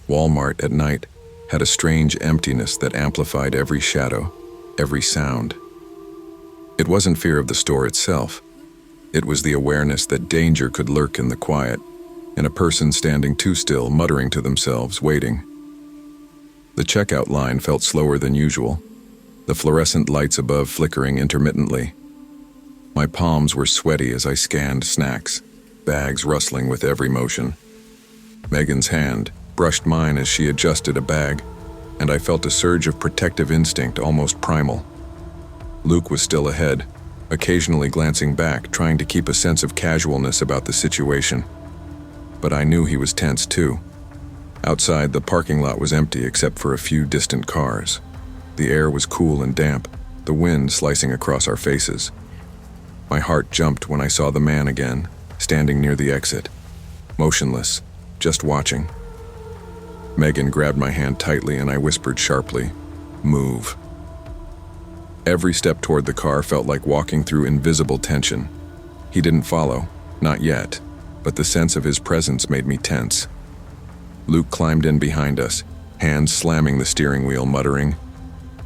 Walmart at night had a strange emptiness that amplified every shadow, every sound. It wasn't fear of the store itself. It was the awareness that danger could lurk in the quiet, in a person standing too still, muttering to themselves, waiting. The checkout line felt slower than usual. the fluorescent lights above flickering intermittently. My palms were sweaty as I scanned snacks, bags rustling with every motion. Megan's hand brushed mine as she adjusted a bag, and I felt a surge of protective instinct, almost primal. Luke was still ahead, occasionally glancing back, trying to keep a sense of casualness about the situation. But I knew he was tense too. Outside, the parking lot was empty except for a few distant cars. The air was cool and damp, the wind slicing across our faces. My heart jumped when I saw the man again, standing near the exit, motionless, just watching. Megan grabbed my hand tightly and I whispered sharply, "Move." Every step toward the car felt like walking through invisible tension. He didn't follow, not yet, but the sense of his presence made me tense. Luke climbed in behind us, hands slamming the steering wheel, muttering,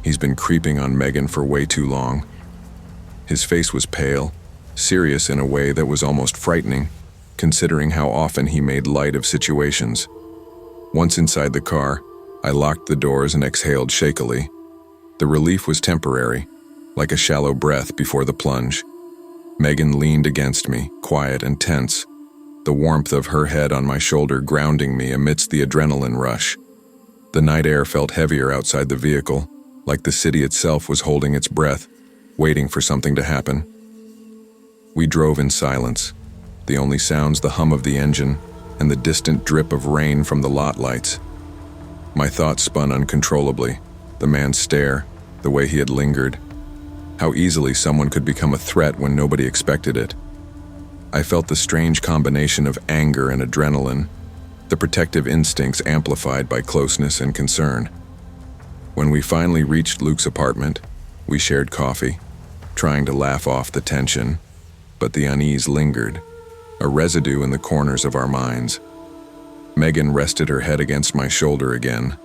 "He's been creeping on Megan for way too long." His face was pale, serious in a way that was almost frightening, considering how often he made light of situations. Once inside the car, I locked the doors and exhaled shakily. The relief was temporary, like a shallow breath before the plunge. Megan leaned against me, quiet and tense, the warmth of her head on my shoulder grounding me amidst the adrenaline rush. The night air felt heavier outside the vehicle, like the city itself was holding its breath, waiting for something to happen. We drove in silence, the only sounds the hum of the engine and the distant drip of rain from the lot lights. My thoughts spun uncontrollably, the man's stare, the way he had lingered, how easily someone could become a threat when nobody expected it. I felt the strange combination of anger and adrenaline, the protective instincts amplified by closeness and concern. When we finally reached Luke's apartment, we shared coffee, trying to laugh off the tension, but the unease lingered, a residue in the corners of our minds. Megan rested her head against my shoulder again,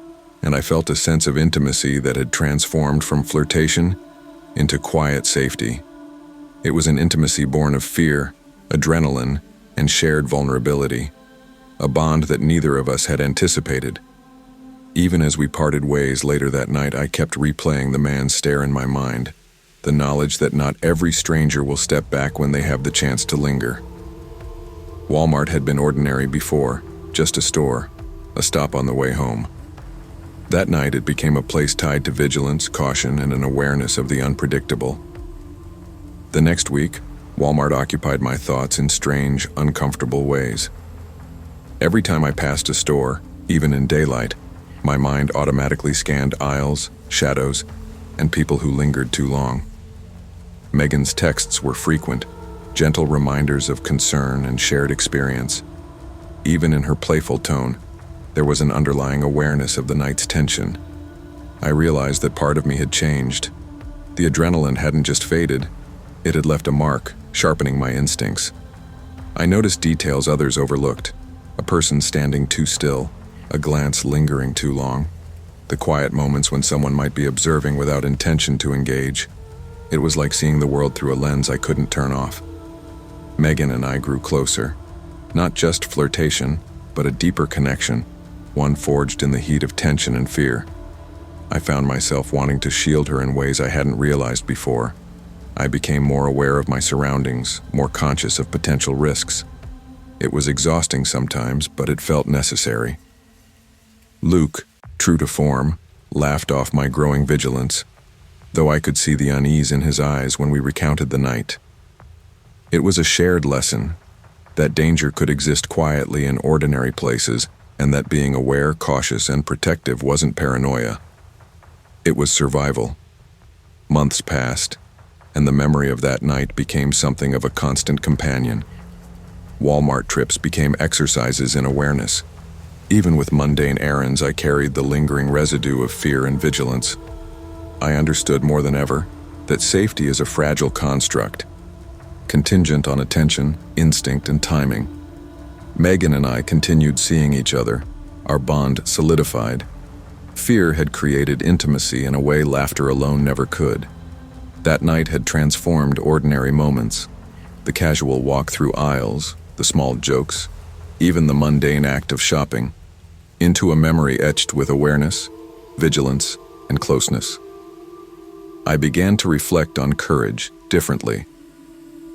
and I felt a sense of intimacy that had transformed from flirtation into quiet safety. It was an intimacy born of fear, adrenaline, and shared vulnerability, a bond that neither of us had anticipated. Even as we parted ways later that night, I kept replaying the man's stare in my mind, the knowledge that not every stranger will step back when they have the chance to linger. Walmart had been ordinary before, just a store, a stop on the way home. That night, it became a place tied to vigilance, caution, and an awareness of the unpredictable. The next week, Walmart occupied my thoughts in strange, uncomfortable ways. Every time I passed a store, even in daylight, my mind automatically scanned aisles, shadows, and people who lingered too long. Megan's texts were frequent, gentle reminders of concern and shared experience. Even in her playful tone, there was an underlying awareness of the night's tension. I realized that part of me had changed. The adrenaline hadn't just faded, it had left a mark, sharpening my instincts. I noticed details others overlooked, a person standing too still, a glance lingering too long, the quiet moments when someone might be observing without intention to engage. It was like seeing the world through a lens I couldn't turn off. Megan and I grew closer, not just flirtation, but a deeper connection, one forged in the heat of tension and fear. I found myself wanting to shield her in ways I hadn't realized before. I became more aware of my surroundings, more conscious of potential risks. It was exhausting sometimes, but it felt necessary. Luke, true to form, laughed off my growing vigilance, though I could see the unease in his eyes when we recounted the night. It was a shared lesson, that danger could exist quietly in ordinary places, and that being aware, cautious, and protective wasn't paranoia. It was survival. Months passed, and the memory of that night became something of a constant companion. Walmart trips became exercises in awareness. Even with mundane errands, I carried the lingering residue of fear and vigilance. I understood more than ever that safety is a fragile construct, contingent on attention, instinct, and timing. Megan and I continued seeing each other, our bond solidified. Fear had created intimacy in a way laughter alone never could. That night had transformed ordinary moments, the casual walk through aisles, the small jokes, even the mundane act of shopping, into a memory etched with awareness, vigilance, and closeness. I began to reflect on courage differently.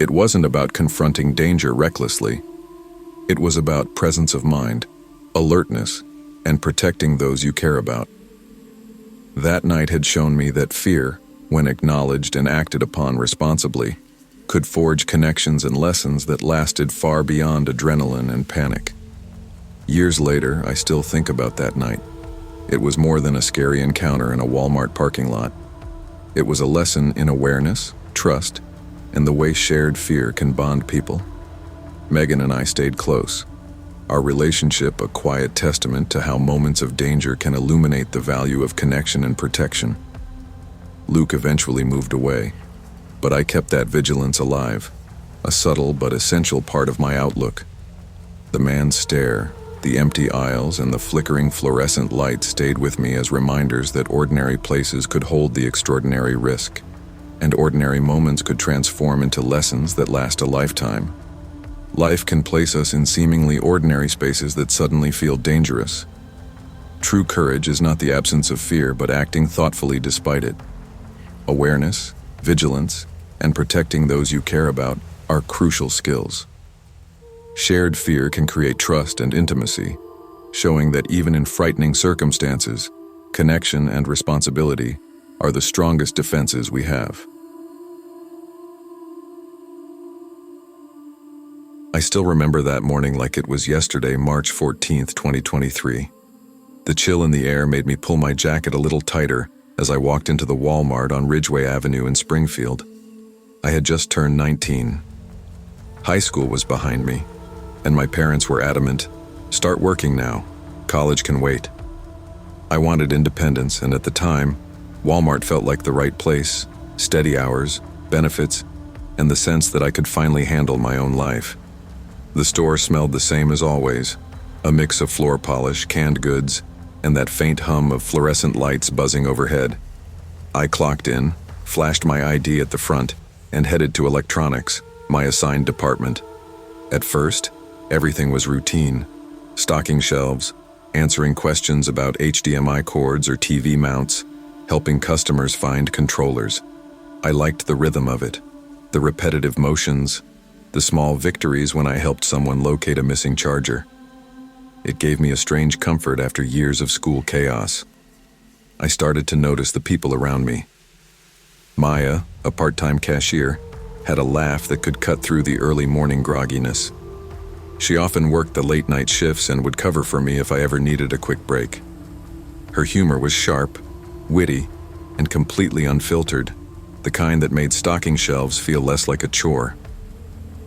It wasn't about confronting danger recklessly. It was about presence of mind, alertness, and protecting those you care about. That night had shown me that fear, when acknowledged and acted upon responsibly, could forge connections and lessons that lasted far beyond adrenaline and panic. Years later, I still think about that night. It was more than a scary encounter in a Walmart parking lot. It was a lesson in awareness, trust, and the way shared fear can bond people. Megan and I stayed close, our relationship a quiet testament to how moments of danger can illuminate the value of connection and protection. Luke eventually moved away, but I kept that vigilance alive, a subtle but essential part of my outlook. The man's stare, the empty aisles, and the flickering fluorescent light stayed with me as reminders that ordinary places could hold the extraordinary risk, and ordinary moments could transform into lessons that last a lifetime. Life can place us in seemingly ordinary spaces that suddenly feel dangerous. True courage is not the absence of fear, but acting thoughtfully despite it. Awareness, vigilance, and protecting those you care about are crucial skills. Shared fear can create trust and intimacy, showing that even in frightening circumstances, connection and responsibility are the strongest defenses we have. I still remember that morning like it was yesterday, March 14th, 2023. The chill in the air made me pull my jacket a little tighter as I walked into the Walmart on Ridgeway Avenue in Springfield. I had just turned 19. High school was behind me, and my parents were adamant, "Start working now. College can wait." I wanted independence, and at the time, Walmart felt like the right place, steady hours, benefits, and the sense that I could finally handle my own life. The store smelled the same as always, a mix of floor polish, canned goods, and that faint hum of fluorescent lights buzzing overhead. I clocked in, flashed my ID at the front, and headed to electronics, my assigned department. At first, everything was routine: stocking shelves, answering questions about HDMI cords or TV mounts, helping customers find controllers. I liked the rhythm of it, the repetitive motions, the small victories when I helped someone locate a missing charger. It gave me a strange comfort after years of school chaos. I started to notice the people around me. Maya, a part-time cashier, had a laugh that could cut through the early morning grogginess. She often worked the late-night shifts and would cover for me if I ever needed a quick break. Her humor was sharp, witty, and completely unfiltered, the kind that made stocking shelves feel less like a chore.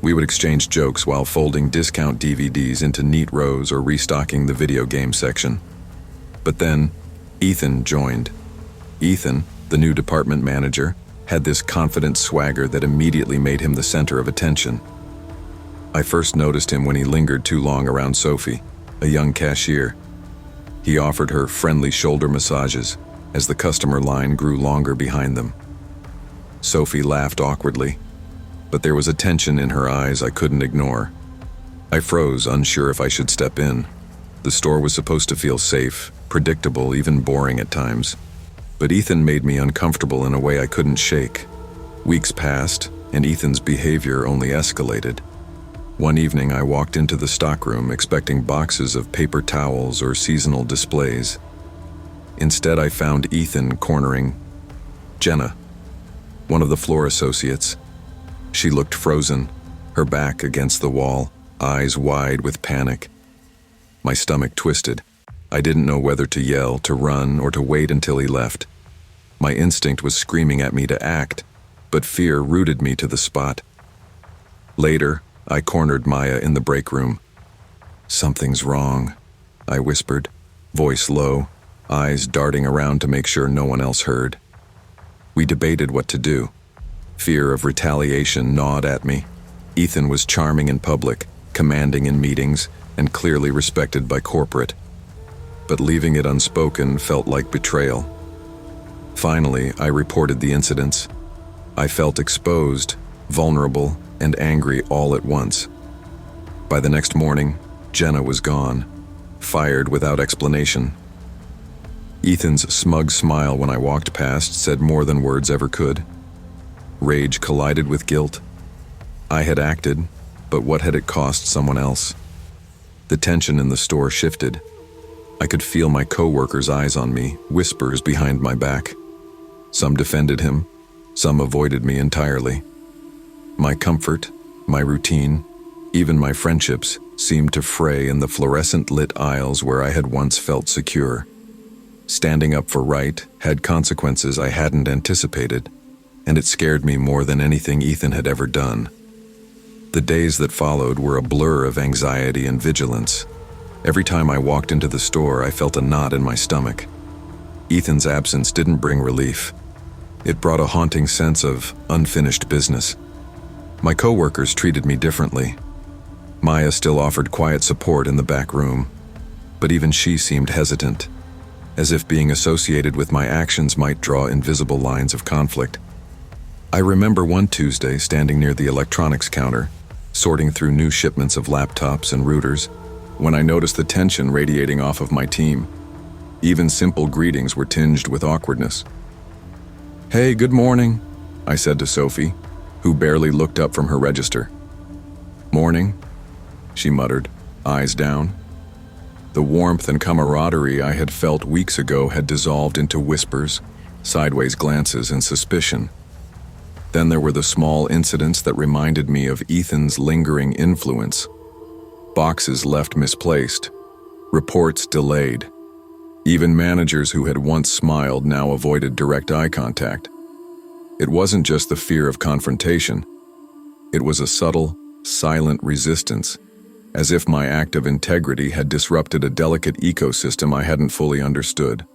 We would exchange jokes while folding discount DVDs into neat rows or restocking the video game section. But then, Ethan joined. Ethan, the new department manager, had this confident swagger that immediately made him the center of attention. I first noticed him when he lingered too long around Sophie, a young cashier. He offered her friendly shoulder massages as the customer line grew longer behind them. Sophie laughed awkwardly, but there was a tension in her eyes I couldn't ignore. I froze, unsure if I should step in. The store was supposed to feel safe, predictable, even boring at times. But Ethan made me uncomfortable in a way I couldn't shake. Weeks passed, and Ethan's behavior only escalated. One evening, I walked into the stockroom expecting boxes of paper towels or seasonal displays. Instead, I found Ethan cornering Jenna, one of the floor associates. She looked frozen, her back against the wall, eyes wide with panic. My stomach twisted. I didn't know whether to yell, to run, or to wait until he left. My instinct was screaming at me to act, but fear rooted me to the spot. Later, I cornered Maya in the break room. "Something's wrong," I whispered, voice low, eyes darting around to make sure no one else heard. We debated what to do. Fear of retaliation gnawed at me. Ethan was charming in public, commanding in meetings, and clearly respected by corporate. But leaving it unspoken felt like betrayal. Finally, I reported the incidents. I felt exposed, vulnerable, and angry all at once. By the next morning, Jenna was gone, fired without explanation. Ethan's smug smile when I walked past said more than words ever could. Rage collided with guilt. I had acted, but what had it cost someone else? The tension in the store shifted. I could feel my co-workers' eyes on me, whispers behind my back. Some defended him, some avoided me entirely. My comfort, my routine, even my friendships seemed to fray in the fluorescent-lit aisles where I had once felt secure. Standing up for right had consequences I hadn't anticipated, and it scared me more than anything Ethan had ever done. The days that followed were a blur of anxiety and vigilance. Every time I walked into the store, I felt a knot in my stomach. Ethan's absence didn't bring relief. It brought a haunting sense of unfinished business. My coworkers treated me differently. Maya still offered quiet support in the back room, but even she seemed hesitant, as if being associated with my actions might draw invisible lines of conflict. I remember one Tuesday standing near the electronics counter, sorting through new shipments of laptops and routers, when I noticed the tension radiating off of my team. Even simple greetings were tinged with awkwardness. "Hey, good morning," I said to Sophie, who barely looked up from her register. "Morning," she muttered, eyes down. The warmth and camaraderie I had felt weeks ago had dissolved into whispers, sideways glances, and suspicion. Then there were the small incidents that reminded me of Ethan's lingering influence. Boxes left misplaced, reports delayed. Even managers who had once smiled now avoided direct eye contact. It wasn't just the fear of confrontation. It was a subtle, silent resistance, as if my act of integrity had disrupted a delicate ecosystem I hadn't fully understood.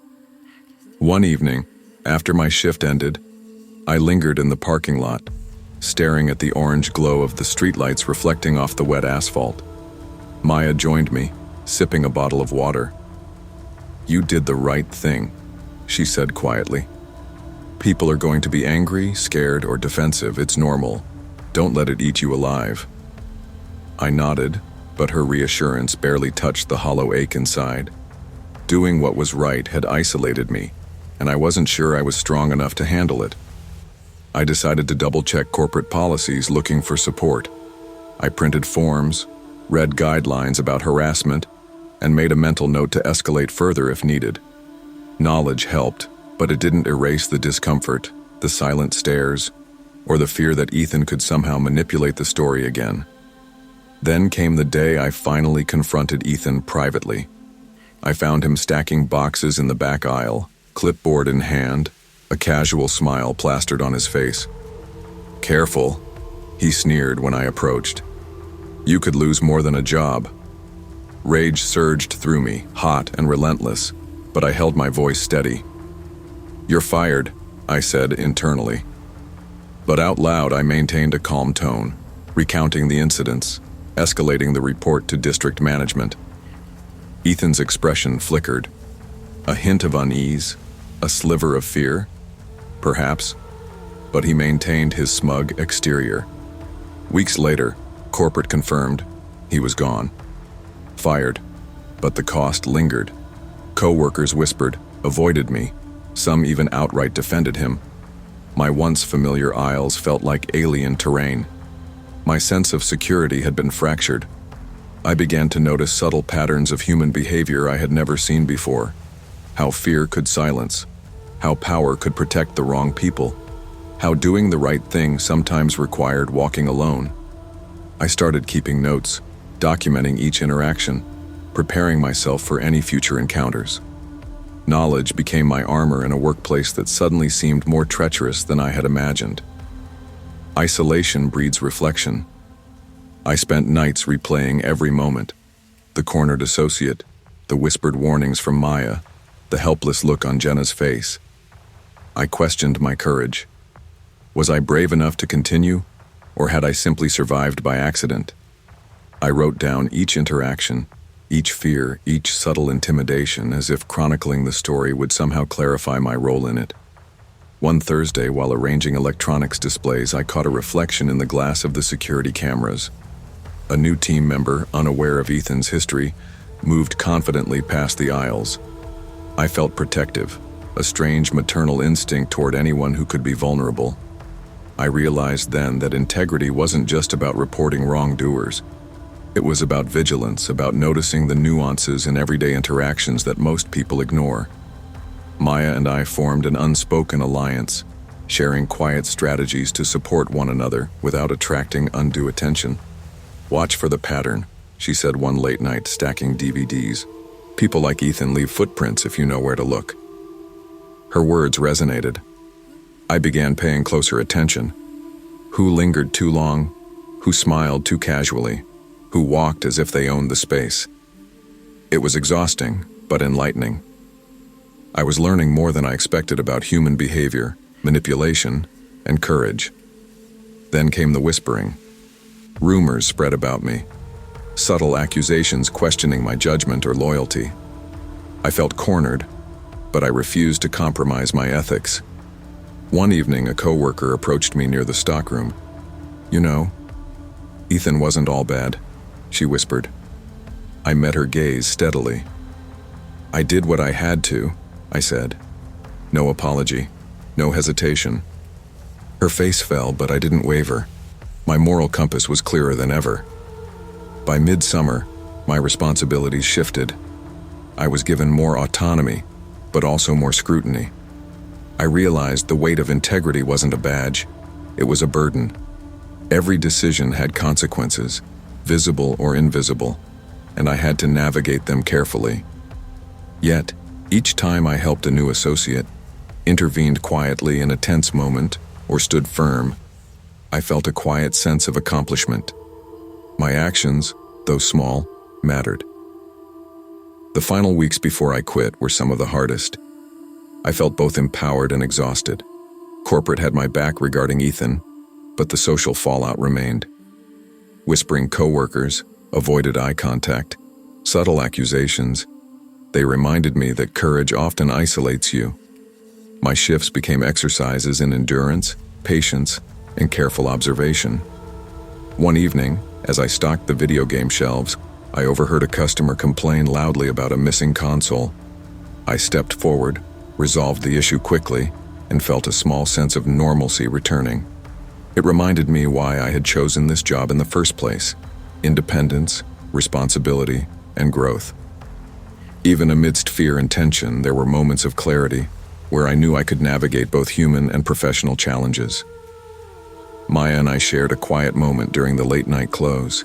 One evening, after my shift ended, I lingered in the parking lot, staring at the orange glow of the streetlights reflecting off the wet asphalt. Maya joined me, sipping a bottle of water. "You did the right thing," she said quietly. "People are going to be angry, scared, or defensive. It's normal. Don't let it eat you alive." I nodded, but her reassurance barely touched the hollow ache inside. Doing what was right had isolated me, and I wasn't sure I was strong enough to handle it. I decided to double-check corporate policies looking for support. I printed forms, read guidelines about harassment, and made a mental note to escalate further if needed. Knowledge helped, but it didn't erase the discomfort, the silent stares, or the fear that Ethan could somehow manipulate the story again. Then came the day I finally confronted Ethan privately. I found him stacking boxes in the back aisle, clipboard in hand, a casual smile plastered on his face. "Careful," he sneered when I approached. "You could lose more than a job." Rage surged through me, hot and relentless, but I held my voice steady. "You're fired," I said internally. But out loud I maintained a calm tone, recounting the incidents, escalating the report to district management. Ethan's expression flickered. A hint of unease, a sliver of fear, perhaps, but he maintained his smug exterior. Weeks later, corporate confirmed he was gone. Fired, but the cost lingered. Co-workers whispered, avoided me. Some even outright defended him. My once familiar aisles felt like alien terrain. My sense of security had been fractured. I began to notice subtle patterns of human behavior I had never seen before. How fear could silence. How power could protect the wrong people. How doing the right thing sometimes required walking alone. I started keeping notes, documenting each interaction, preparing myself for any future encounters. Knowledge became my armor in a workplace that suddenly seemed more treacherous than I had imagined. Isolation breeds reflection. I spent nights replaying every moment. The cornered associate, the whispered warnings from Maya, the helpless look on Jenna's face. I questioned my courage. Was I brave enough to continue, or had I simply survived by accident? I wrote down each interaction, each fear, each subtle intimidation, as if chronicling the story would somehow clarify my role in it. One Thursday, while arranging electronics displays, I caught a reflection in the glass of the security cameras. A new team member, unaware of Ethan's history, moved confidently past the aisles. I felt protective, a strange maternal instinct toward anyone who could be vulnerable. I realized then that integrity wasn't just about reporting wrongdoers. It was about vigilance, about noticing the nuances in everyday interactions that most people ignore. Maya and I formed an unspoken alliance, sharing quiet strategies to support one another without attracting undue attention. "Watch for the pattern," she said one late night stacking DVDs. "People like Ethan leave footprints if you know where to look." Her words resonated. I began paying closer attention. Who lingered too long? Who smiled too casually? Who walked as if they owned the space? It was exhausting, but enlightening. I was learning more than I expected about human behavior, manipulation, and courage. Then came the whispering. Rumors spread about me, subtle accusations questioning my judgment or loyalty. I felt cornered, but I refused to compromise my ethics. One evening, a coworker approached me near the stockroom. "You know, Ethan wasn't all bad," she whispered. I met her gaze steadily. "I did what I had to," I said. No apology, no hesitation. Her face fell, but I didn't waver. My moral compass was clearer than ever. By midsummer, my responsibilities shifted. I was given more autonomy, but also more scrutiny. I realized the weight of integrity wasn't a badge, it was a burden. Every decision had consequences, visible or invisible, and I had to navigate them carefully. Yet, each time I helped a new associate, intervened quietly in a tense moment, or stood firm, I felt a quiet sense of accomplishment. My actions, though small, mattered. The final weeks before I quit were some of the hardest. I felt both empowered and exhausted. Corporate had my back regarding Ethan, but the social fallout remained. Whispering coworkers, avoided eye contact, subtle accusations, they reminded me that courage often isolates you. My shifts became exercises in endurance, patience, and careful observation. One evening, as I stocked the video game shelves, I overheard a customer complain loudly about a missing console. I stepped forward, resolved the issue quickly, and felt a small sense of normalcy returning. It reminded me why I had chosen this job in the first place: independence, responsibility, and growth. Even amidst fear and tension, there were moments of clarity where I knew I could navigate both human and professional challenges. Maya and I shared a quiet moment during the late-night close.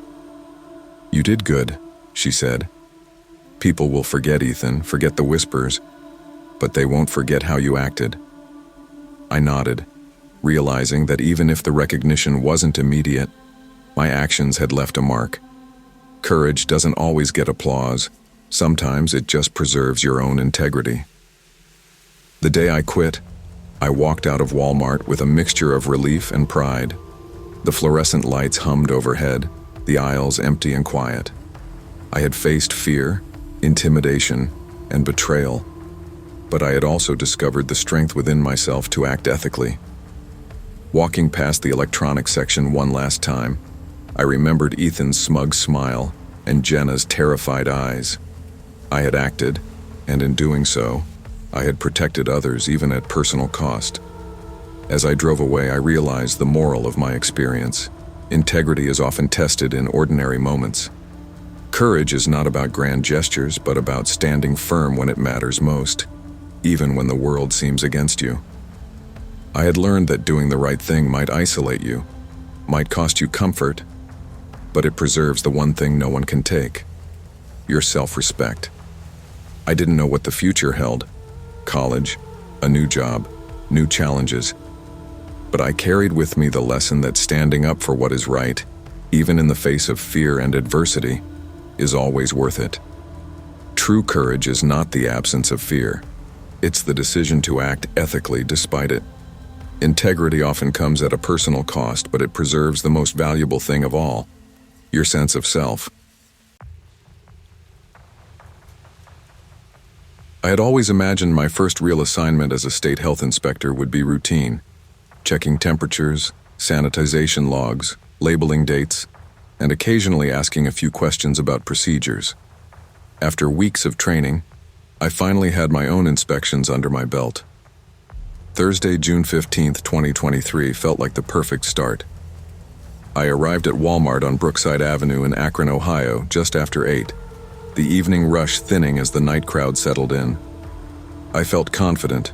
"You did good," she said. "People will forget Ethan, forget the whispers, but they won't forget how you acted." I nodded, realizing that even if the recognition wasn't immediate, my actions had left a mark. Courage doesn't always get applause. Sometimes it just preserves your own integrity. The day I quit, I walked out of Walmart with a mixture of relief and pride. The fluorescent lights hummed overhead, the aisles empty and quiet. I had faced fear, intimidation, and betrayal, but I had also discovered the strength within myself to act ethically. Walking past the electronics section one last time, I remembered Ethan's smug smile and Jenna's terrified eyes. I had acted, and in doing so, I had protected others even at personal cost. As I drove away, I realized the moral of my experience. Integrity is often tested in ordinary moments. Courage is not about grand gestures, but about standing firm when it matters most, even when the world seems against you. I had learned that doing the right thing might isolate you, might cost you comfort, but it preserves the one thing no one can take: your self-respect. I didn't know what the future held: college, a new job, new challenges. But I carried with me the lesson that standing up for what is right, even in the face of fear and adversity, is always worth it. True courage is not the absence of fear. It's the decision to act ethically despite it. Integrity often comes at a personal cost, but it preserves the most valuable thing of all: your sense of self. I had always imagined my first real assignment as a state health inspector would be routine: checking temperatures, sanitization logs, labeling dates, and occasionally asking a few questions about procedures. After weeks of training, I finally had my own inspections under my belt. Thursday, June 15th, 2023 felt like the perfect start. I arrived at Walmart on Brookside Avenue in Akron, Ohio, just after 8, the evening rush thinning as the night crowd settled in. I felt confident,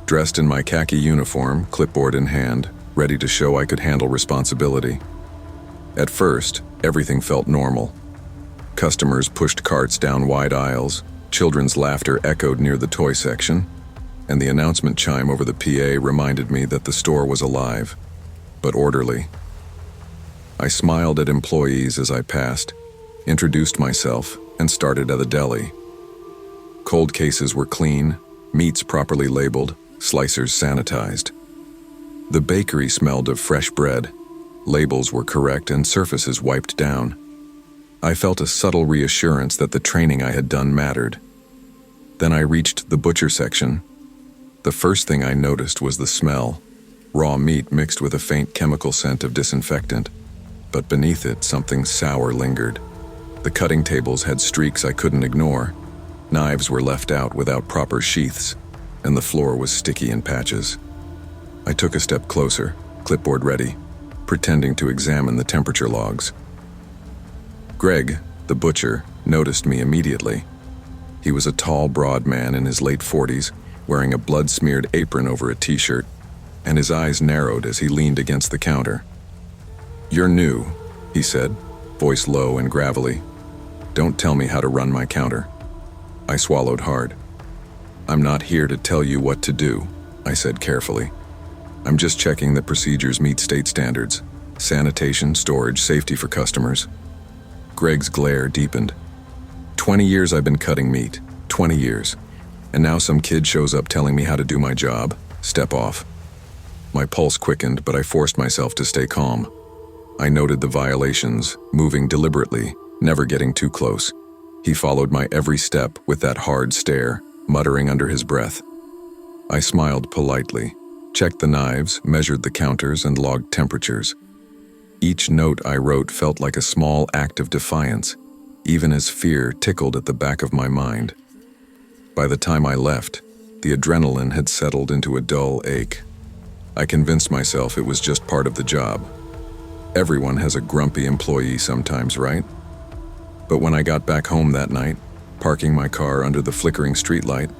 dressed in my khaki uniform, clipboard in hand, ready to show I could handle responsibility. At first, everything felt normal. Customers pushed carts down wide aisles, children's laughter echoed near the toy section, and the announcement chime over the PA reminded me that the store was alive, but orderly. I smiled at employees as I passed, introduced myself, and started at the deli. Cold cases were clean, meats properly labeled, slicers sanitized. The bakery smelled of fresh bread, labels were correct and surfaces wiped down. I felt a subtle reassurance that the training I had done mattered. Then I reached the butcher section. The first thing I noticed was the smell, raw meat mixed with a faint chemical scent of disinfectant, but beneath it something sour lingered. The cutting tables had streaks I couldn't ignore. Knives were left out without proper sheaths, and the floor was sticky in patches. I took a step closer, clipboard ready, pretending to examine the temperature logs. Greg, the butcher, noticed me immediately. He was a tall, broad man in his late 40s, wearing a blood-smeared apron over a t-shirt, and his eyes narrowed as he leaned against the counter. "You're new," he said, voice low and gravelly. "Don't tell me how to run my counter." I swallowed hard. "I'm not here to tell you what to do," I said carefully. "I'm just checking that procedures meet state standards. Sanitation, storage, safety for customers." Greg's glare deepened. 20 years I've been cutting meat. 20 years. And now some kid shows up telling me how to do my job. Step off. My pulse quickened, but I forced myself to stay calm. I noted the violations, moving deliberately, never getting too close. He followed my every step with that hard stare, muttering under his breath. I smiled politely, checked the knives, measured the counters, and logged temperatures. Each note I wrote felt like a small act of defiance, even as fear tickled at the back of my mind. By the time I left, the adrenaline had settled into a dull ache. I convinced myself it was just part of the job. Everyone has a grumpy employee sometimes, right? But when I got back home that night, parking my car under the flickering streetlight,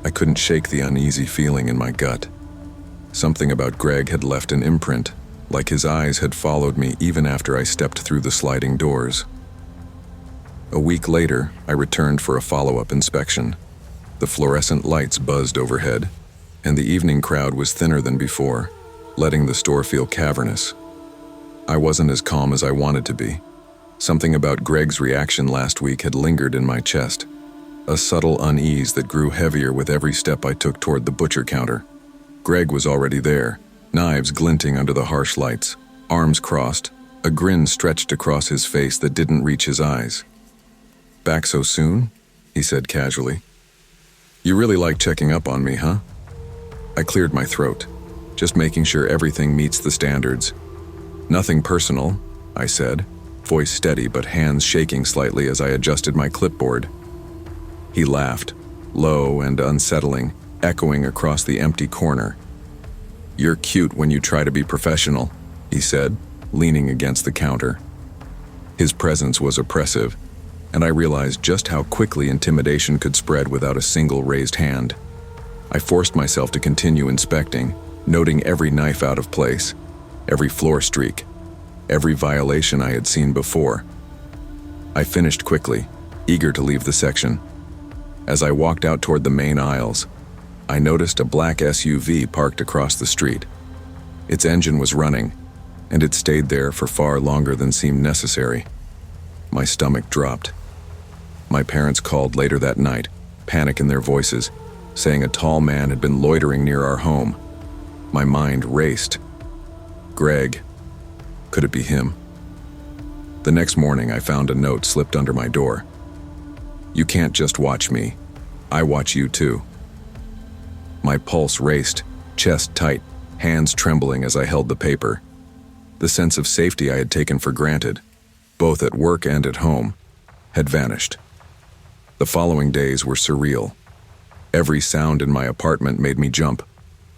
I couldn't shake the uneasy feeling in my gut. Something about Greg had left an imprint, like his eyes had followed me even after I stepped through the sliding doors. A week later, I returned for a follow-up inspection. The fluorescent lights buzzed overhead, and the evening crowd was thinner than before, letting the store feel cavernous. I wasn't as calm as I wanted to be. Something about Greg's reaction last week had lingered in my chest, a subtle unease that grew heavier with every step I took toward the butcher counter. Greg was already there, knives glinting under the harsh lights, arms crossed, a grin stretched across his face that didn't reach his eyes. "Back so soon?" he said casually. "You really like checking up on me, huh?" I cleared my throat, just making sure everything meets the standards. "Nothing personal," I said, voice steady but hands shaking slightly as I adjusted my clipboard. He laughed, low and unsettling, echoing across the empty corner. "You're cute when you try to be professional," he said, leaning against the counter. His presence was oppressive, and I realized just how quickly intimidation could spread without a single raised hand. I forced myself to continue inspecting, noting every knife out of place, every floor streak, every violation I had seen before. I finished quickly, eager to leave the section. As I walked out toward the main aisles, I noticed a black SUV parked across the street. Its engine was running, and it stayed there for far longer than seemed necessary. My stomach dropped. My parents called later that night, panic in their voices, saying a tall man had been loitering near our home. My mind raced. Greg. Could it be him? The next morning, I found a note slipped under my door. "You can't just watch me. I watch you too." My pulse raced, chest tight, hands trembling as I held the paper. The sense of safety I had taken for granted, both at work and at home, had vanished. The following days were surreal. Every sound in my apartment made me jump.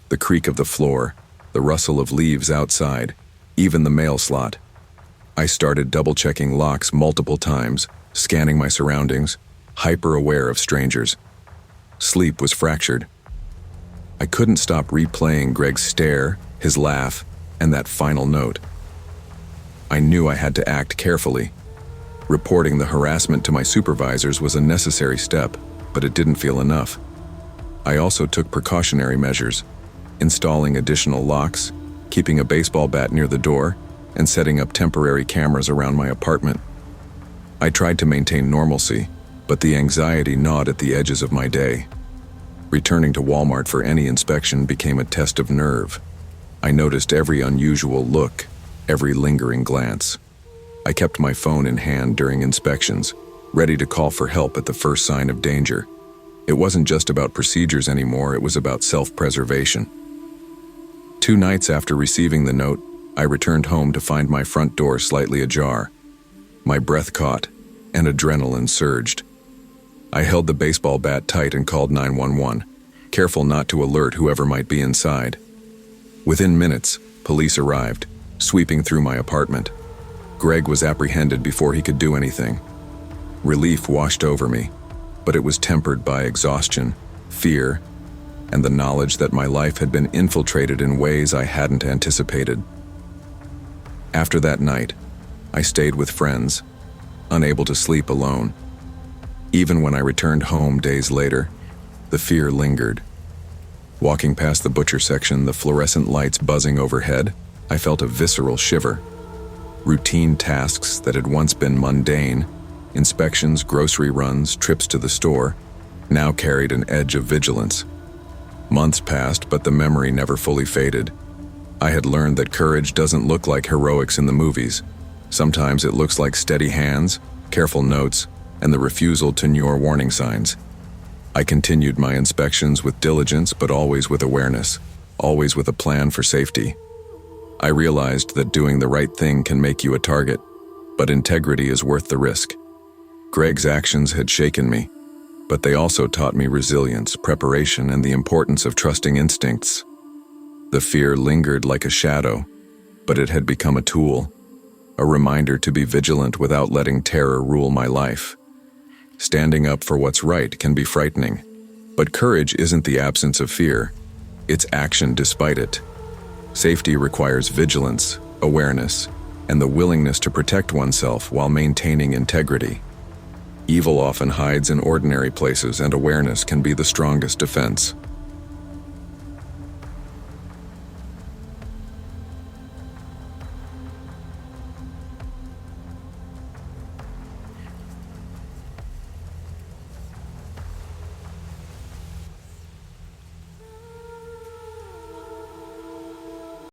The creak of the floor, the rustle of leaves outside, even the mail slot. I started double-checking locks multiple times, scanning my surroundings, hyper-aware of strangers. Sleep was fractured. I couldn't stop replaying Greg's stare, his laugh, and that final note. I knew I had to act carefully. Reporting the harassment to my supervisors was a necessary step, but it didn't feel enough. I also took precautionary measures, installing additional locks, keeping a baseball bat near the door, and setting up temporary cameras around my apartment. I tried to maintain normalcy, but the anxiety gnawed at the edges of my day. Returning to Walmart for any inspection became a test of nerve. I noticed every unusual look, every lingering glance. I kept my phone in hand during inspections, ready to call for help at the first sign of danger. It wasn't just about procedures anymore, it was about self-preservation. 2 nights after receiving the note, I returned home to find my front door slightly ajar. My breath caught, and adrenaline surged. I held the baseball bat tight and called 911, careful not to alert whoever might be inside. Within minutes, police arrived, sweeping through my apartment. Greg was apprehended before he could do anything. Relief washed over me, but it was tempered by exhaustion, fear, and the knowledge that my life had been infiltrated in ways I hadn't anticipated. After that night, I stayed with friends, unable to sleep alone. Even when I returned home days later, the fear lingered. Walking past the butcher section, the fluorescent lights buzzing overhead, I felt a visceral shiver. Routine tasks that had once been mundane, inspections, grocery runs, trips to the store, now carried an edge of vigilance. Months passed, but the memory never fully faded. I had learned that courage doesn't look like heroics in the movies. Sometimes it looks like steady hands, careful notes, and the refusal to ignore warning signs. I continued my inspections with diligence, but always with awareness, always with a plan for safety. I realized that doing the right thing can make you a target, but integrity is worth the risk. Greg's actions had shaken me, but they also taught me resilience, preparation, and the importance of trusting instincts. The fear lingered like a shadow, but it had become a tool, a reminder to be vigilant without letting terror rule my life. Standing up for what's right can be frightening, but courage isn't the absence of fear, it's action despite it. Safety requires vigilance, awareness, and the willingness to protect oneself while maintaining integrity. Evil often hides in ordinary places, and awareness can be the strongest defense.